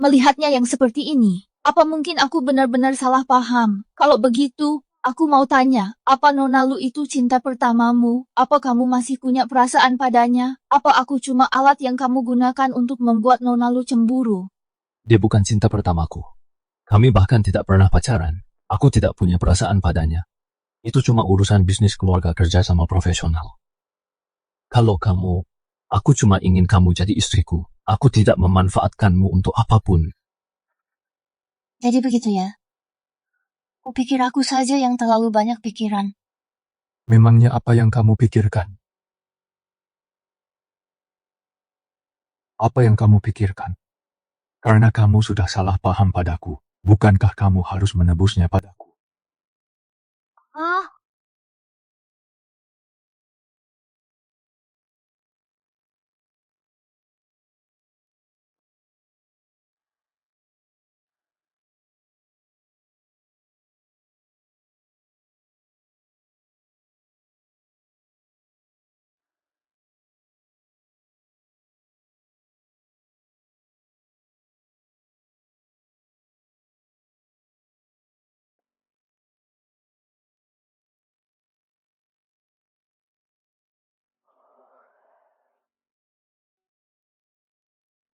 Melihatnya yang seperti ini, apa mungkin aku benar-benar salah paham? Kalau begitu, aku mau tanya, apa Nona Lu itu cinta pertamamu? Apa kamu masih punya perasaan padanya? Apa aku cuma alat yang kamu gunakan untuk membuat Nona Lu cemburu? Dia bukan cinta pertamaku. Kami bahkan tidak pernah pacaran. Aku tidak punya perasaan padanya. Itu cuma urusan bisnis keluarga kerja sama profesional. Kalau kamu, aku cuma ingin kamu jadi istriku. Aku tidak memanfaatkanmu untuk apapun. Jadi begitu ya? Kupikir aku saja yang terlalu banyak pikiran. Memangnya apa yang kamu pikirkan? Apa yang kamu pikirkan? Karena kamu sudah salah paham padaku. Bukankah kamu harus menebusnya padaku? Ah,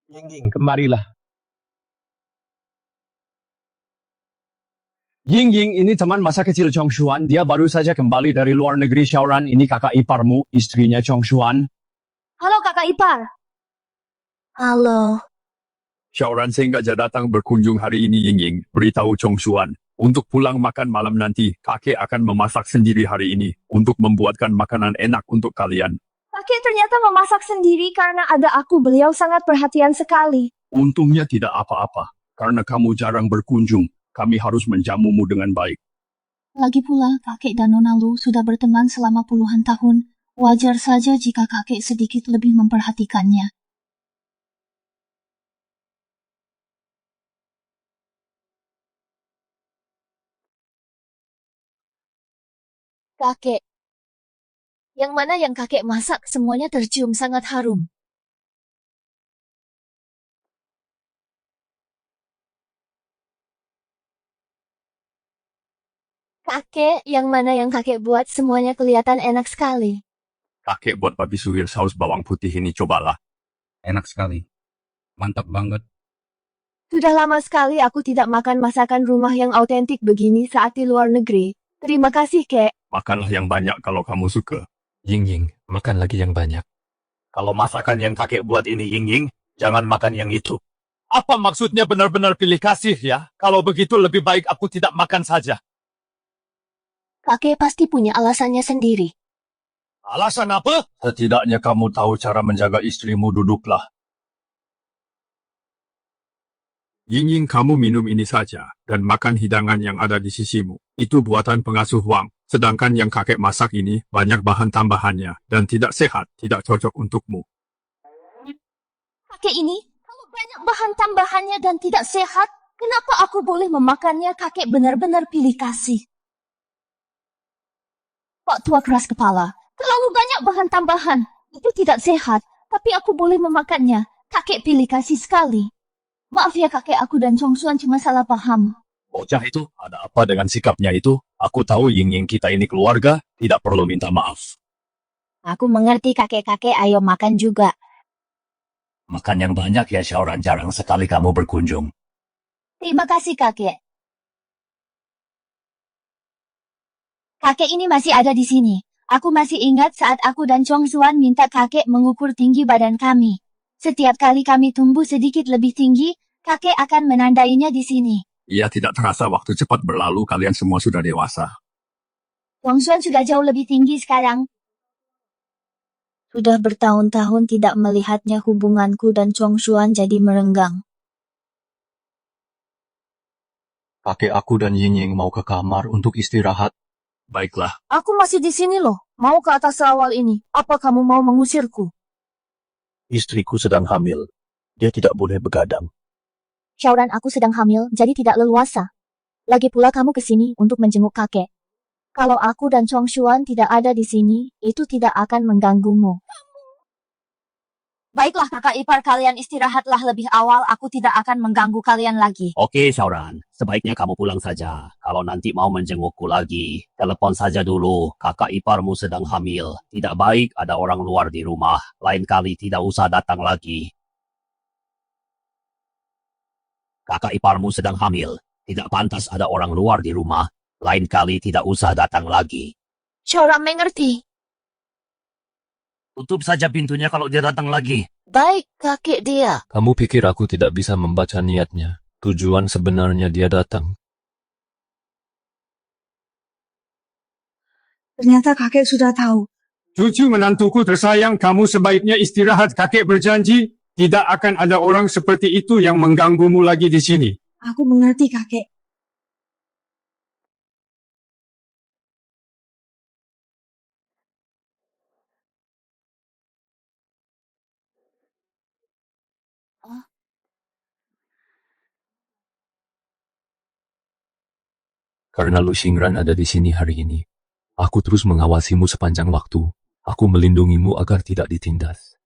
Ying, kemarilah. Ying, ini teman masa kecil Chong Xuan. Dia baru saja kembali dari luar negeri. Xiaoran, ini kakak iparmu, istrinya Chong Xuan. halo kakak ipar. Halo. Xiaoran sengaja datang berkunjung hari ini Ying. Beritahu Chong Xuan. Untuk pulang makan malam nanti, kakek akan memasak sendiri hari ini. Untuk membuatkan makanan enak untuk kalian. Kakek ternyata memasak sendiri karena ada aku. Beliau sangat perhatian sekali. Untungnya tidak apa-apa. Karena kamu jarang berkunjung. Kami harus menjamumu dengan baik. Lagi pula, kakek dan Nona Lu sudah berteman selama puluhan tahun. Wajar saja jika kakek sedikit lebih memperhatikannya. Kakek. Yang mana yang kakek masak semuanya tercium sangat harum. Kakek, yang mana yang kakek buat semuanya kelihatan enak sekali. Kakek buat babi suhir saus bawang putih ini, cobalah. Enak sekali. Mantap banget. Sudah lama sekali aku tidak makan masakan rumah yang autentik begini saat di luar negeri. Terima kasih, Kek. Makanlah yang banyak kalau kamu suka. Ying, makan lagi yang banyak. Kalau masakan yang kakek buat ini Ying, jangan makan yang itu. Apa maksudnya benar-benar pilih kasih ya? Kalau begitu lebih baik aku tidak makan saja. Kakek pasti punya alasannya sendiri. Alasan apa? Setidaknya kamu tahu cara menjaga istrimu, duduklah. Ying, kamu minum ini saja, dan makan hidangan yang ada di sisimu. Itu buatan pengasuh Wang. Sedangkan yang kakek masak ini, banyak bahan tambahannya, dan tidak sehat, tidak cocok untukmu. Kakek ini, kalau banyak bahan tambahannya dan tidak sehat, kenapa aku boleh memakannya? Kakek benar-benar pilih kasih. Pak tua keras kepala, terlalu banyak bahan tambahan. Itu tidak sehat, tapi aku boleh memakannya. Kakek pilih kasih sekali. Maaf ya kakek, aku dan Chong Xuan cuma salah paham. Bocah itu, ada apa dengan sikapnya itu? Aku tahu Ying kita ini keluarga, tidak perlu minta maaf. Aku mengerti kakek-kakek, ayo makan juga. Makan yang banyak ya Xiaoran, jarang sekali kamu berkunjung. Terima kasih kakek. Kakek ini masih ada di sini. Aku masih ingat saat aku dan Chong Xuan minta kakek mengukur tinggi badan kami. Setiap kali kami tumbuh sedikit lebih tinggi, kakek akan menandainya di sini. Ia tidak terasa waktu cepat berlalu, kalian semua sudah dewasa. Chong Xuan sudah jauh lebih tinggi sekarang. Sudah bertahun-tahun tidak melihatnya, hubunganku dan Chong Xuan jadi merenggang. Kakek aku dan Ying mau ke kamar untuk istirahat. Baiklah. Aku masih di sini loh. Mau ke atas awal ini. Apa kamu mau mengusirku? Istriku sedang hamil. Dia tidak boleh begadang. Xiaoran, aku sedang hamil, jadi tidak leluasa. Lagi pula kamu ke sini untuk menjenguk kakek. Kalau aku dan Chong Xuan tidak ada di sini, itu tidak akan mengganggumu. Baiklah kakak ipar, kalian istirahatlah lebih awal, aku tidak akan mengganggu kalian lagi. Oke Xiaoran, sebaiknya kamu pulang saja. Kalau nanti mau menjengukku lagi, telepon saja dulu. Kakak iparmu sedang hamil. Tidak baik ada orang luar di rumah. Lain kali tidak usah datang lagi. Kakak iparmu sedang hamil. Tidak pantas ada orang luar di rumah. Lain kali tidak usah datang lagi. Xiaoran mengerti. Tutup saja pintunya kalau dia datang lagi. Baik, kakek dia. Kamu pikir aku tidak bisa membaca niatnya? Tujuan sebenarnya dia datang. Ternyata kakek sudah tahu. Cucu menantuku tersayang, kamu sebaiknya istirahat. Kakek berjanji tidak akan ada orang seperti itu yang mengganggumu lagi di sini. Aku mengerti, kakek. Karena Lu Xingran ada di sini hari ini, aku terus mengawasimu sepanjang waktu. Aku melindungimu agar tidak ditindas.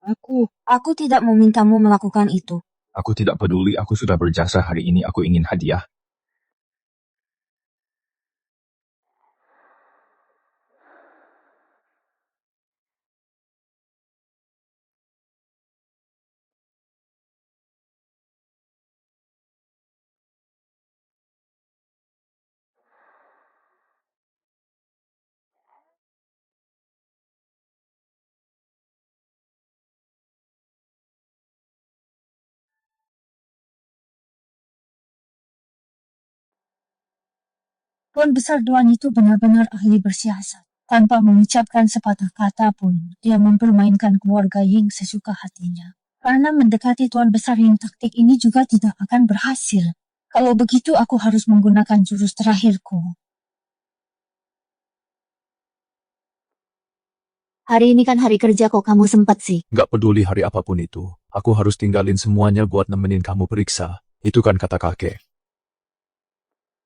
Aku tidak memintamu melakukan itu. Aku tidak peduli, aku sudah berjasa hari ini, aku ingin hadiah. Tuan Besar Duan itu benar-benar ahli bersiasat. Tanpa mengucapkan sepatah kata pun, dia mempermainkan keluarga Ying sesuka hatinya. Karena mendekati Tuan Besar Ying, taktik ini juga tidak akan berhasil. Kalau begitu, aku harus menggunakan jurus terakhirku. Hari ini kan hari kerja kok kamu sempat sih. Gak peduli hari apapun itu, aku harus tinggalin semuanya buat nemenin kamu periksa. Itu kan kata kakek.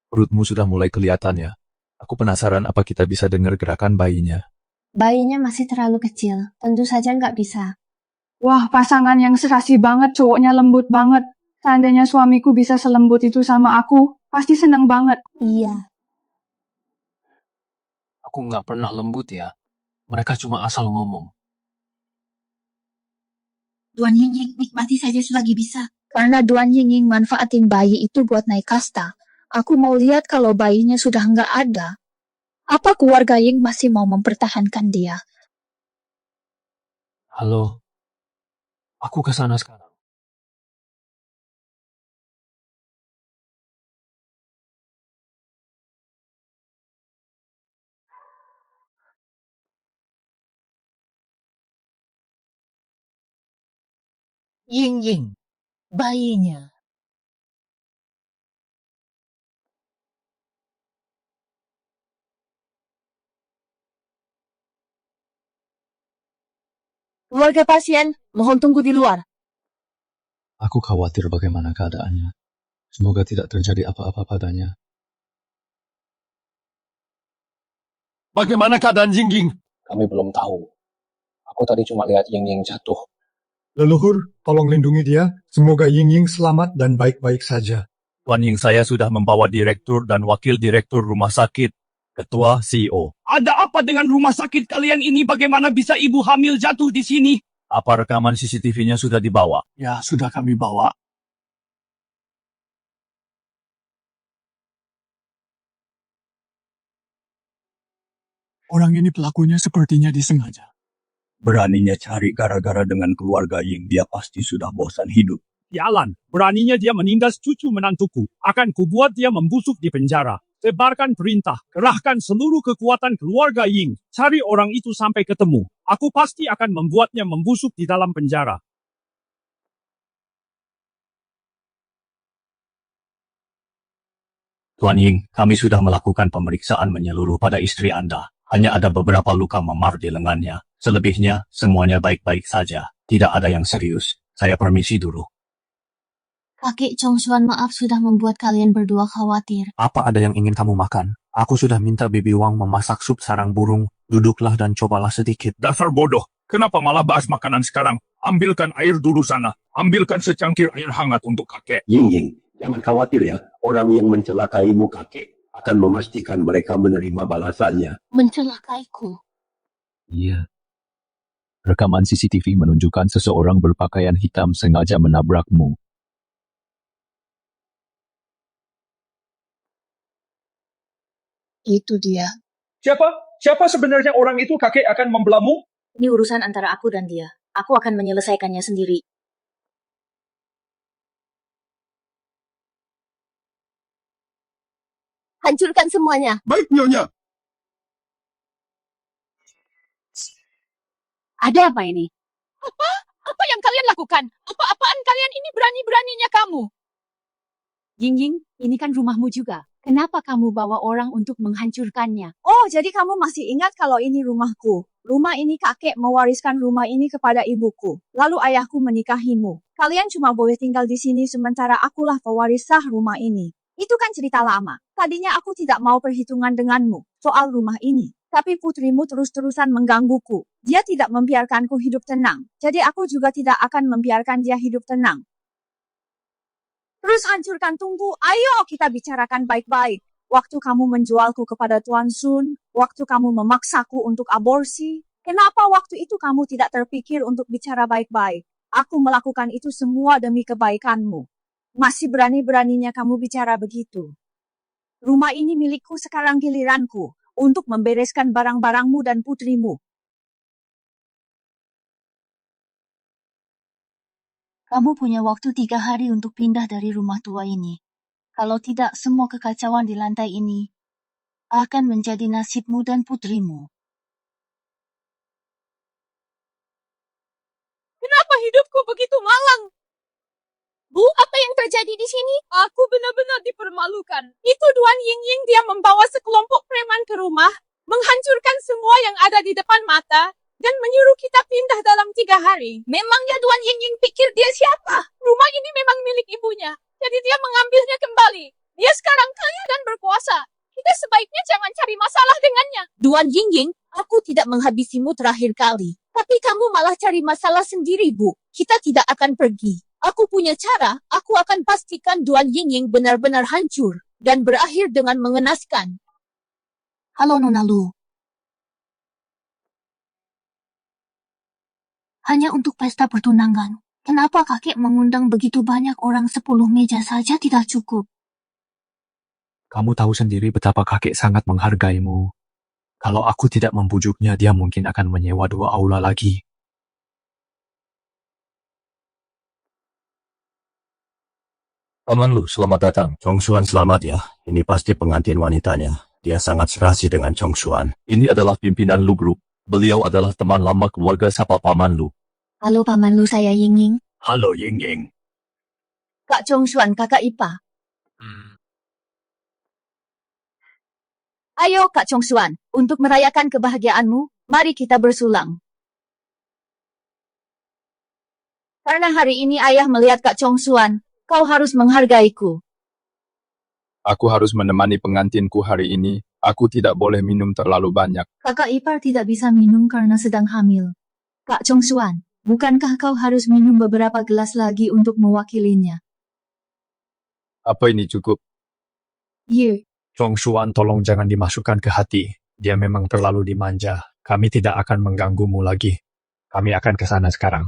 Perutmu sudah mulai kelihatan ya. Aku penasaran apa kita bisa dengar gerakan bayinya. Bayinya masih terlalu kecil. Tentu saja nggak bisa. Wah, pasangan yang serasi banget. Cowoknya lembut banget. Seandainya suamiku bisa selembut itu sama aku, pasti seneng banget. Iya. Aku gak pernah lembut ya. Mereka cuma asal ngomong. Duan Ying, nikmati saja selagi bisa. Karena Duan Ying manfaatin bayi itu buat naik kasta. Aku mau lihat kalau bayinya sudah nggak ada. Apa keluarga Ying masih mau mempertahankan dia? Halo, aku ke sana sekarang. Ying, bayinya. Keluarga pasien, mohon tunggu di luar. Aku khawatir bagaimana keadaannya. Semoga tidak terjadi apa-apa padanya. Bagaimana keadaan Ying? Kami belum tahu. Aku tadi cuma lihat Ying jatuh. Leluhur, tolong lindungi dia. Semoga Ying selamat dan baik-baik saja. Tuan Ying, saya sudah membawa direktur dan wakil direktur rumah sakit, ketua CEO. Ada apa dengan rumah sakit kalian ini? Bagaimana bisa ibu hamil jatuh di sini? Apa rekaman CCTV-nya sudah dibawa? Ya, sudah kami bawa. Orang ini pelakunya sepertinya disengaja. Beraninya cari gara-gara dengan keluarga Ying, dia pasti sudah bosan hidup. Sialan, beraninya dia menindas cucu menantuku. Akan kubuat dia membusuk di penjara. Sebarkan perintah, kerahkan seluruh kekuatan keluarga Ying. Cari orang itu sampai ketemu. Aku pasti akan membuatnya membusuk di dalam penjara. Tuan Ying, kami sudah melakukan pemeriksaan menyeluruh pada istri Anda. Hanya ada beberapa luka memar di lengannya. Selebihnya, semuanya baik-baik saja. Tidak ada yang serius. Saya permisi dulu. Kakek Chongshuan, maaf sudah membuat kalian berdua khawatir. Apa ada yang ingin kamu makan? Aku sudah minta Bibi Wang memasak sup sarang burung. Duduklah dan cobalah sedikit. Dasar bodoh. Kenapa malah bahas makanan sekarang? Ambilkan air dulu sana. Ambilkan secangkir air hangat untuk kakek. Ying, jangan khawatir ya. Orang yang mencelakaimu kakek akan memastikan mereka menerima balasannya. Mencelakaiku. Iya. Rekaman CCTV menunjukkan seseorang berpakaian hitam sengaja menabrakmu. Itu dia. Siapa sebenarnya orang itu? Kakek akan membelamu? Ini urusan antara aku dan dia. Aku akan menyelesaikannya sendiri. Hancurkan semuanya. Baik, Nyonya. Ada apa ini? Apa? Apa yang kalian lakukan? Apa-apaan kalian ini berani-beraninya kamu? Ying, ini kan rumahmu juga. Kenapa kamu bawa orang untuk menghancurkannya? Oh, jadi kamu masih ingat kalau ini rumahku. Rumah ini kakek mewariskan rumah ini kepada ibuku. Lalu ayahku menikahimu. Kalian cuma boleh tinggal di sini sementara akulah pewaris sah rumah ini. Itu kan cerita lama. Tadinya aku tidak mau perhitungan denganmu soal rumah ini. Tapi putrimu terus-terusan menggangguku. Dia tidak membiarkanku hidup tenang. Jadi aku juga tidak akan membiarkan dia hidup tenang. Terus hancurkan Tunggu. Ayo kita bicarakan baik-baik. Waktu kamu menjualku kepada Tuan Sun, waktu kamu memaksaku untuk aborsi, kenapa waktu itu kamu tidak terpikir untuk bicara baik-baik? Aku melakukan itu semua demi kebaikanmu. Masih berani-beraninya kamu bicara begitu. Rumah ini milikku, sekarang giliranku untuk membereskan barang-barangmu dan putrimu. Kamu punya waktu 3 hari untuk pindah dari rumah tua ini. Kalau tidak, semua kekacauan di lantai ini akan menjadi nasibmu dan putrimu. Kenapa hidupku begitu malang? Bu, apa yang terjadi di sini? Aku benar-benar dipermalukan. Itu Tuan Ying, dia membawa sekelompok preman ke rumah, menghancurkan semua yang ada di depan mata, dan menyuruh kita pindah dalam 3 hari. Memangnya Tuan Ying pikir dia siapa? Rumah ini memang milik ibunya, jadi dia mengambilnya kembali. Dia sekarang kaya dan berkuasa. Kita sebaiknya jangan cari masalah dengannya. Tuan Ying, aku tidak menghabisimu terakhir kali. Tapi kamu malah cari masalah sendiri, Bu. Kita tidak akan pergi. Aku punya cara. Aku akan pastikan Tuan Ying benar-benar hancur dan berakhir dengan mengenaskan. Halo Nona Lu. Hanya untuk pesta pertunangan. Kenapa kakek mengundang begitu banyak orang? 10 meja saja tidak cukup. Kamu tahu sendiri betapa kakek sangat menghargaimu. Kalau aku tidak membujuknya, dia mungkin akan menyewa 2 aula lagi. Paman Lu, selamat datang. Chong Xuan selamat ya. Ini pasti pengantin wanitanya. Dia sangat serasi dengan Chong Xuan. Ini adalah pimpinan Lu Group. Beliau adalah teman lama keluarga Sapa Paman Lu. Halo Paman Lu, saya Ying. Halo Ying. Kak Chong Xuan, kakak Ipa. Ayo Kak Chong Xuan, untuk merayakan kebahagiaanmu, mari kita bersulang. Karena hari ini ayah melihat Kak Chong Xuan, kau harus menghargaiku. Aku harus menemani pengantinku hari ini. Aku tidak boleh minum terlalu banyak. Kakak ipar tidak bisa minum karena sedang hamil. Kak Chong Xuan, bukankah kau harus minum beberapa gelas lagi untuk mewakilinya? Apa ini cukup? Ye. Chong Xuan, tolong jangan dimasukkan ke hati. Dia memang terlalu dimanja. Kami tidak akan mengganggumu lagi. Kami akan ke sana sekarang.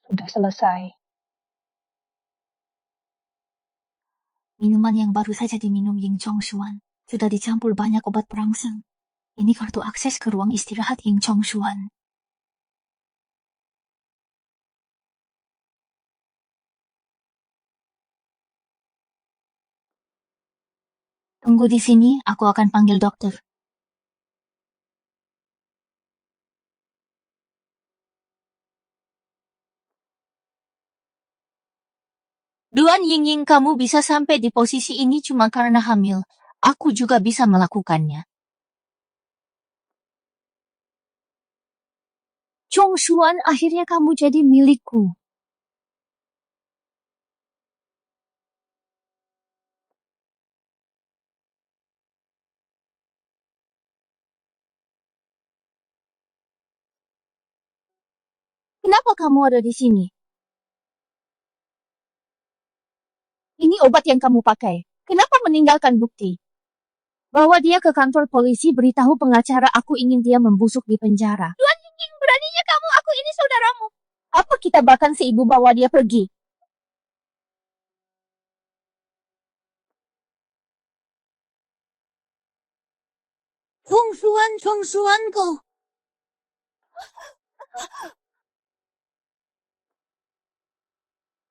Sudah selesai. Minuman yang baru saja diminum Ying Chong Xuan sudah dicampur banyak obat perangsang. Ini kartu akses ke ruang istirahat Ying Chong Xuan. Tunggu di sini, aku akan panggil dokter. Tuan Ying, kamu bisa sampai di posisi ini cuma karena hamil. Aku juga bisa melakukannya. Chong Xuan, akhirnya kamu jadi milikku. Kenapa kamu ada di sini? Ini obat yang kamu pakai. Kenapa meninggalkan bukti? Bawa dia ke kantor polisi, beritahu pengacara aku ingin dia membusuk di penjara. Tuan Ying, beraninya kamu, aku ini saudaramu. Apa kita bahkan seibu bawa dia pergi? Chong Xuan kau.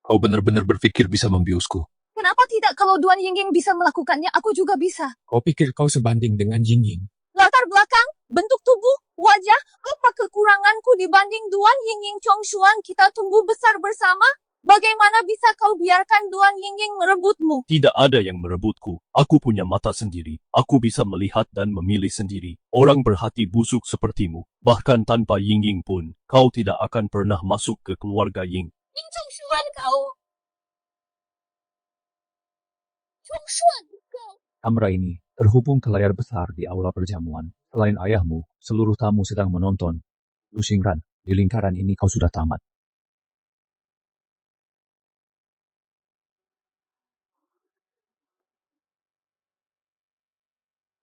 Kau benar-benar berpikir bisa membiusku. Kenapa tidak? Kalau Tuan Ying bisa melakukannya, aku juga bisa. Kau pikir kau sebanding dengan Ying? Latar belakang, bentuk tubuh, Wajah, apa kekuranganku dibanding Duan Yingying Chongshuan kita tumbuh besar bersama? Bagaimana bisa kau biarkan Duan Yingying merebutmu? Tidak ada yang merebutku. Aku punya mata sendiri. Aku bisa melihat dan memilih sendiri. Orang berhati busuk sepertimu, bahkan tanpa Yingying pun, kau tidak akan pernah masuk ke keluarga Ying. Ying Chongshuan kau. Chongshuan kau. Kamera ini terhubung ke layar besar di aula perjamuan. Selain ayahmu, seluruh tamu sedang menonton. Lu Xingran, di lingkaran ini kau sudah tamat.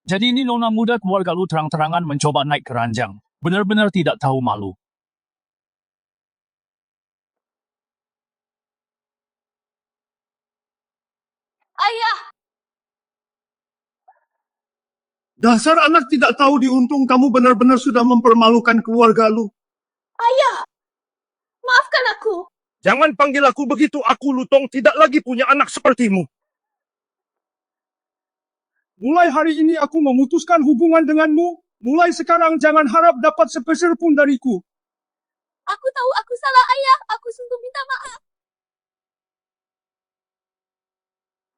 Jadi ini nona muda keluarga lu terang-terangan mencoba naik ke ranjang. Benar-benar tidak tahu malu. Ayah, Dasar anak tidak tahu diuntung kamu benar-benar sudah mempermalukan keluarga lu. ayah. Maafkan aku. Jangan panggil aku begitu, aku Lutong tidak lagi punya anak sepertimu. Mulai hari ini aku memutuskan hubungan denganmu. Mulai sekarang jangan harap dapat sepeser pun dariku. Aku tahu aku salah, ayah. Aku sungguh minta maaf.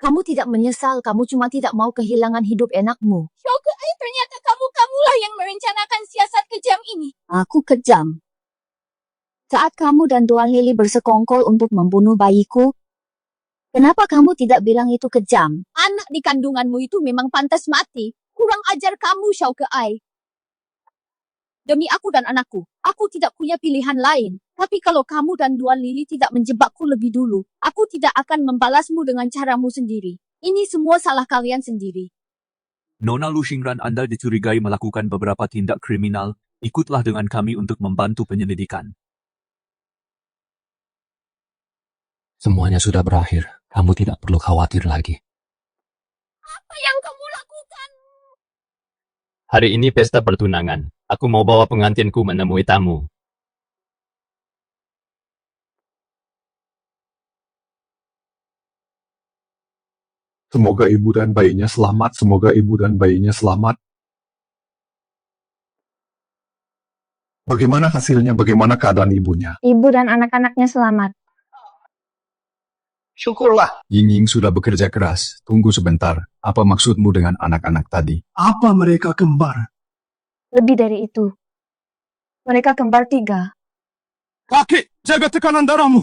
Kamu tidak menyesal, kamu cuma tidak mau kehilangan hidup enakmu. Shouke, ternyata kamulah yang merencanakan siasat kejam ini. Aku kejam. Saat kamu dan Tuan Lili bersekongkol untuk membunuh bayiku, kenapa kamu tidak bilang itu kejam? Anak di kandunganmu itu memang pantas mati. Kurang ajar kamu, Shouke Ai. Demi aku dan anakku, aku tidak punya pilihan lain. Tapi kalau kamu dan Tuan Lili tidak menjebakku lebih dulu, aku tidak akan membalasmu dengan caramu sendiri. Ini semua salah kalian sendiri. Nona Lu Xingran, Anda dicurigai melakukan beberapa tindak kriminal. Ikutlah dengan kami untuk membantu penyelidikan. Semuanya sudah berakhir. Kamu tidak perlu khawatir lagi. Apa yang kamu lakukan? Hari ini pesta pertunangan. Aku mau bawa pengantinku menemui tamu. Semoga ibu dan bayinya selamat. Semoga ibu dan bayinya selamat. Bagaimana hasilnya? Bagaimana keadaan ibunya? Ibu dan anak-anaknya selamat. Syukurlah. Ying sudah bekerja keras. Tunggu sebentar. Apa maksudmu dengan anak-anak tadi? Apa mereka kembar? Lebih dari itu. Mereka kembar 3. Kakek, jaga tekanan darahmu.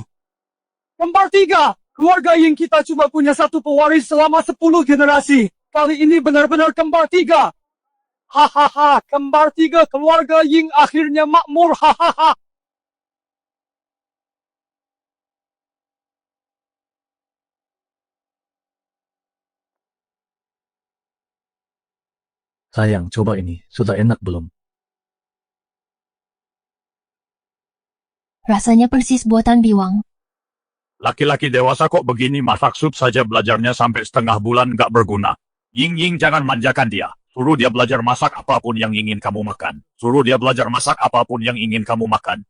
Kembar 3. Keluarga Ying kita cuma punya satu pewaris selama 10 generasi. Kali ini benar-benar kembar 3. Hahaha, kembar 3 keluarga Ying akhirnya makmur. Hahaha. Sayang, coba ini. Sudah enak belum? Rasanya persis buatan Biwang. Laki-laki dewasa kok begini, masak sup saja belajarnya sampai setengah bulan gak berguna. Ying jangan manjakan dia. Suruh dia belajar masak apapun yang ingin kamu makan. Suruh dia belajar masak apapun yang ingin kamu makan.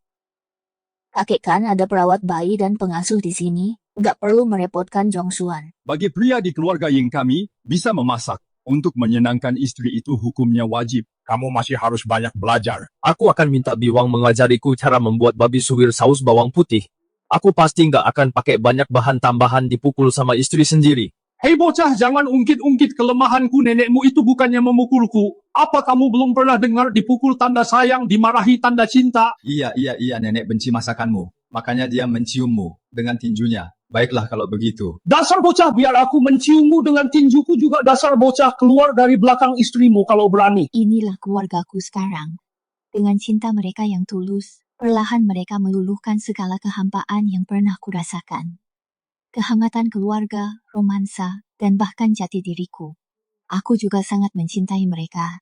Kakek kan ada perawat bayi dan pengasuh di sini. Gak perlu merepotkan Jongshuan. Bagi pria di keluarga Ying kami, bisa memasak. Untuk menyenangkan istri itu hukumnya wajib. Kamu masih harus banyak belajar. Aku akan minta Biwang mengajariku cara membuat babi suwir saus bawang putih. Aku pasti nggak akan pakai banyak bahan tambahan dipukul sama istri sendiri. Hei bocah, jangan ungkit-ungkit kelemahanku. Nenekmu itu bukannya memukulku. Apa kamu belum pernah dengar dipukul tanda sayang, dimarahi tanda cinta? Iya, nenek benci masakanmu. Makanya dia menciummu dengan tinjunya. Baiklah kalau begitu. Dasar bocah, biar aku menciummu dengan tinjuku juga. Dasar bocah, keluar dari belakang istrimu kalau berani. Inilah keluargaku sekarang. Dengan cinta mereka yang tulus, perlahan mereka meluluhkan segala kehampaan yang pernah kurasakan. Kehangatan keluarga, romansa, dan bahkan jati diriku. Aku juga sangat mencintai mereka.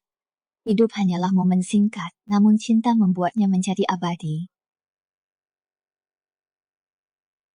Hidup hanyalah momen singkat, namun cinta membuatnya menjadi abadi.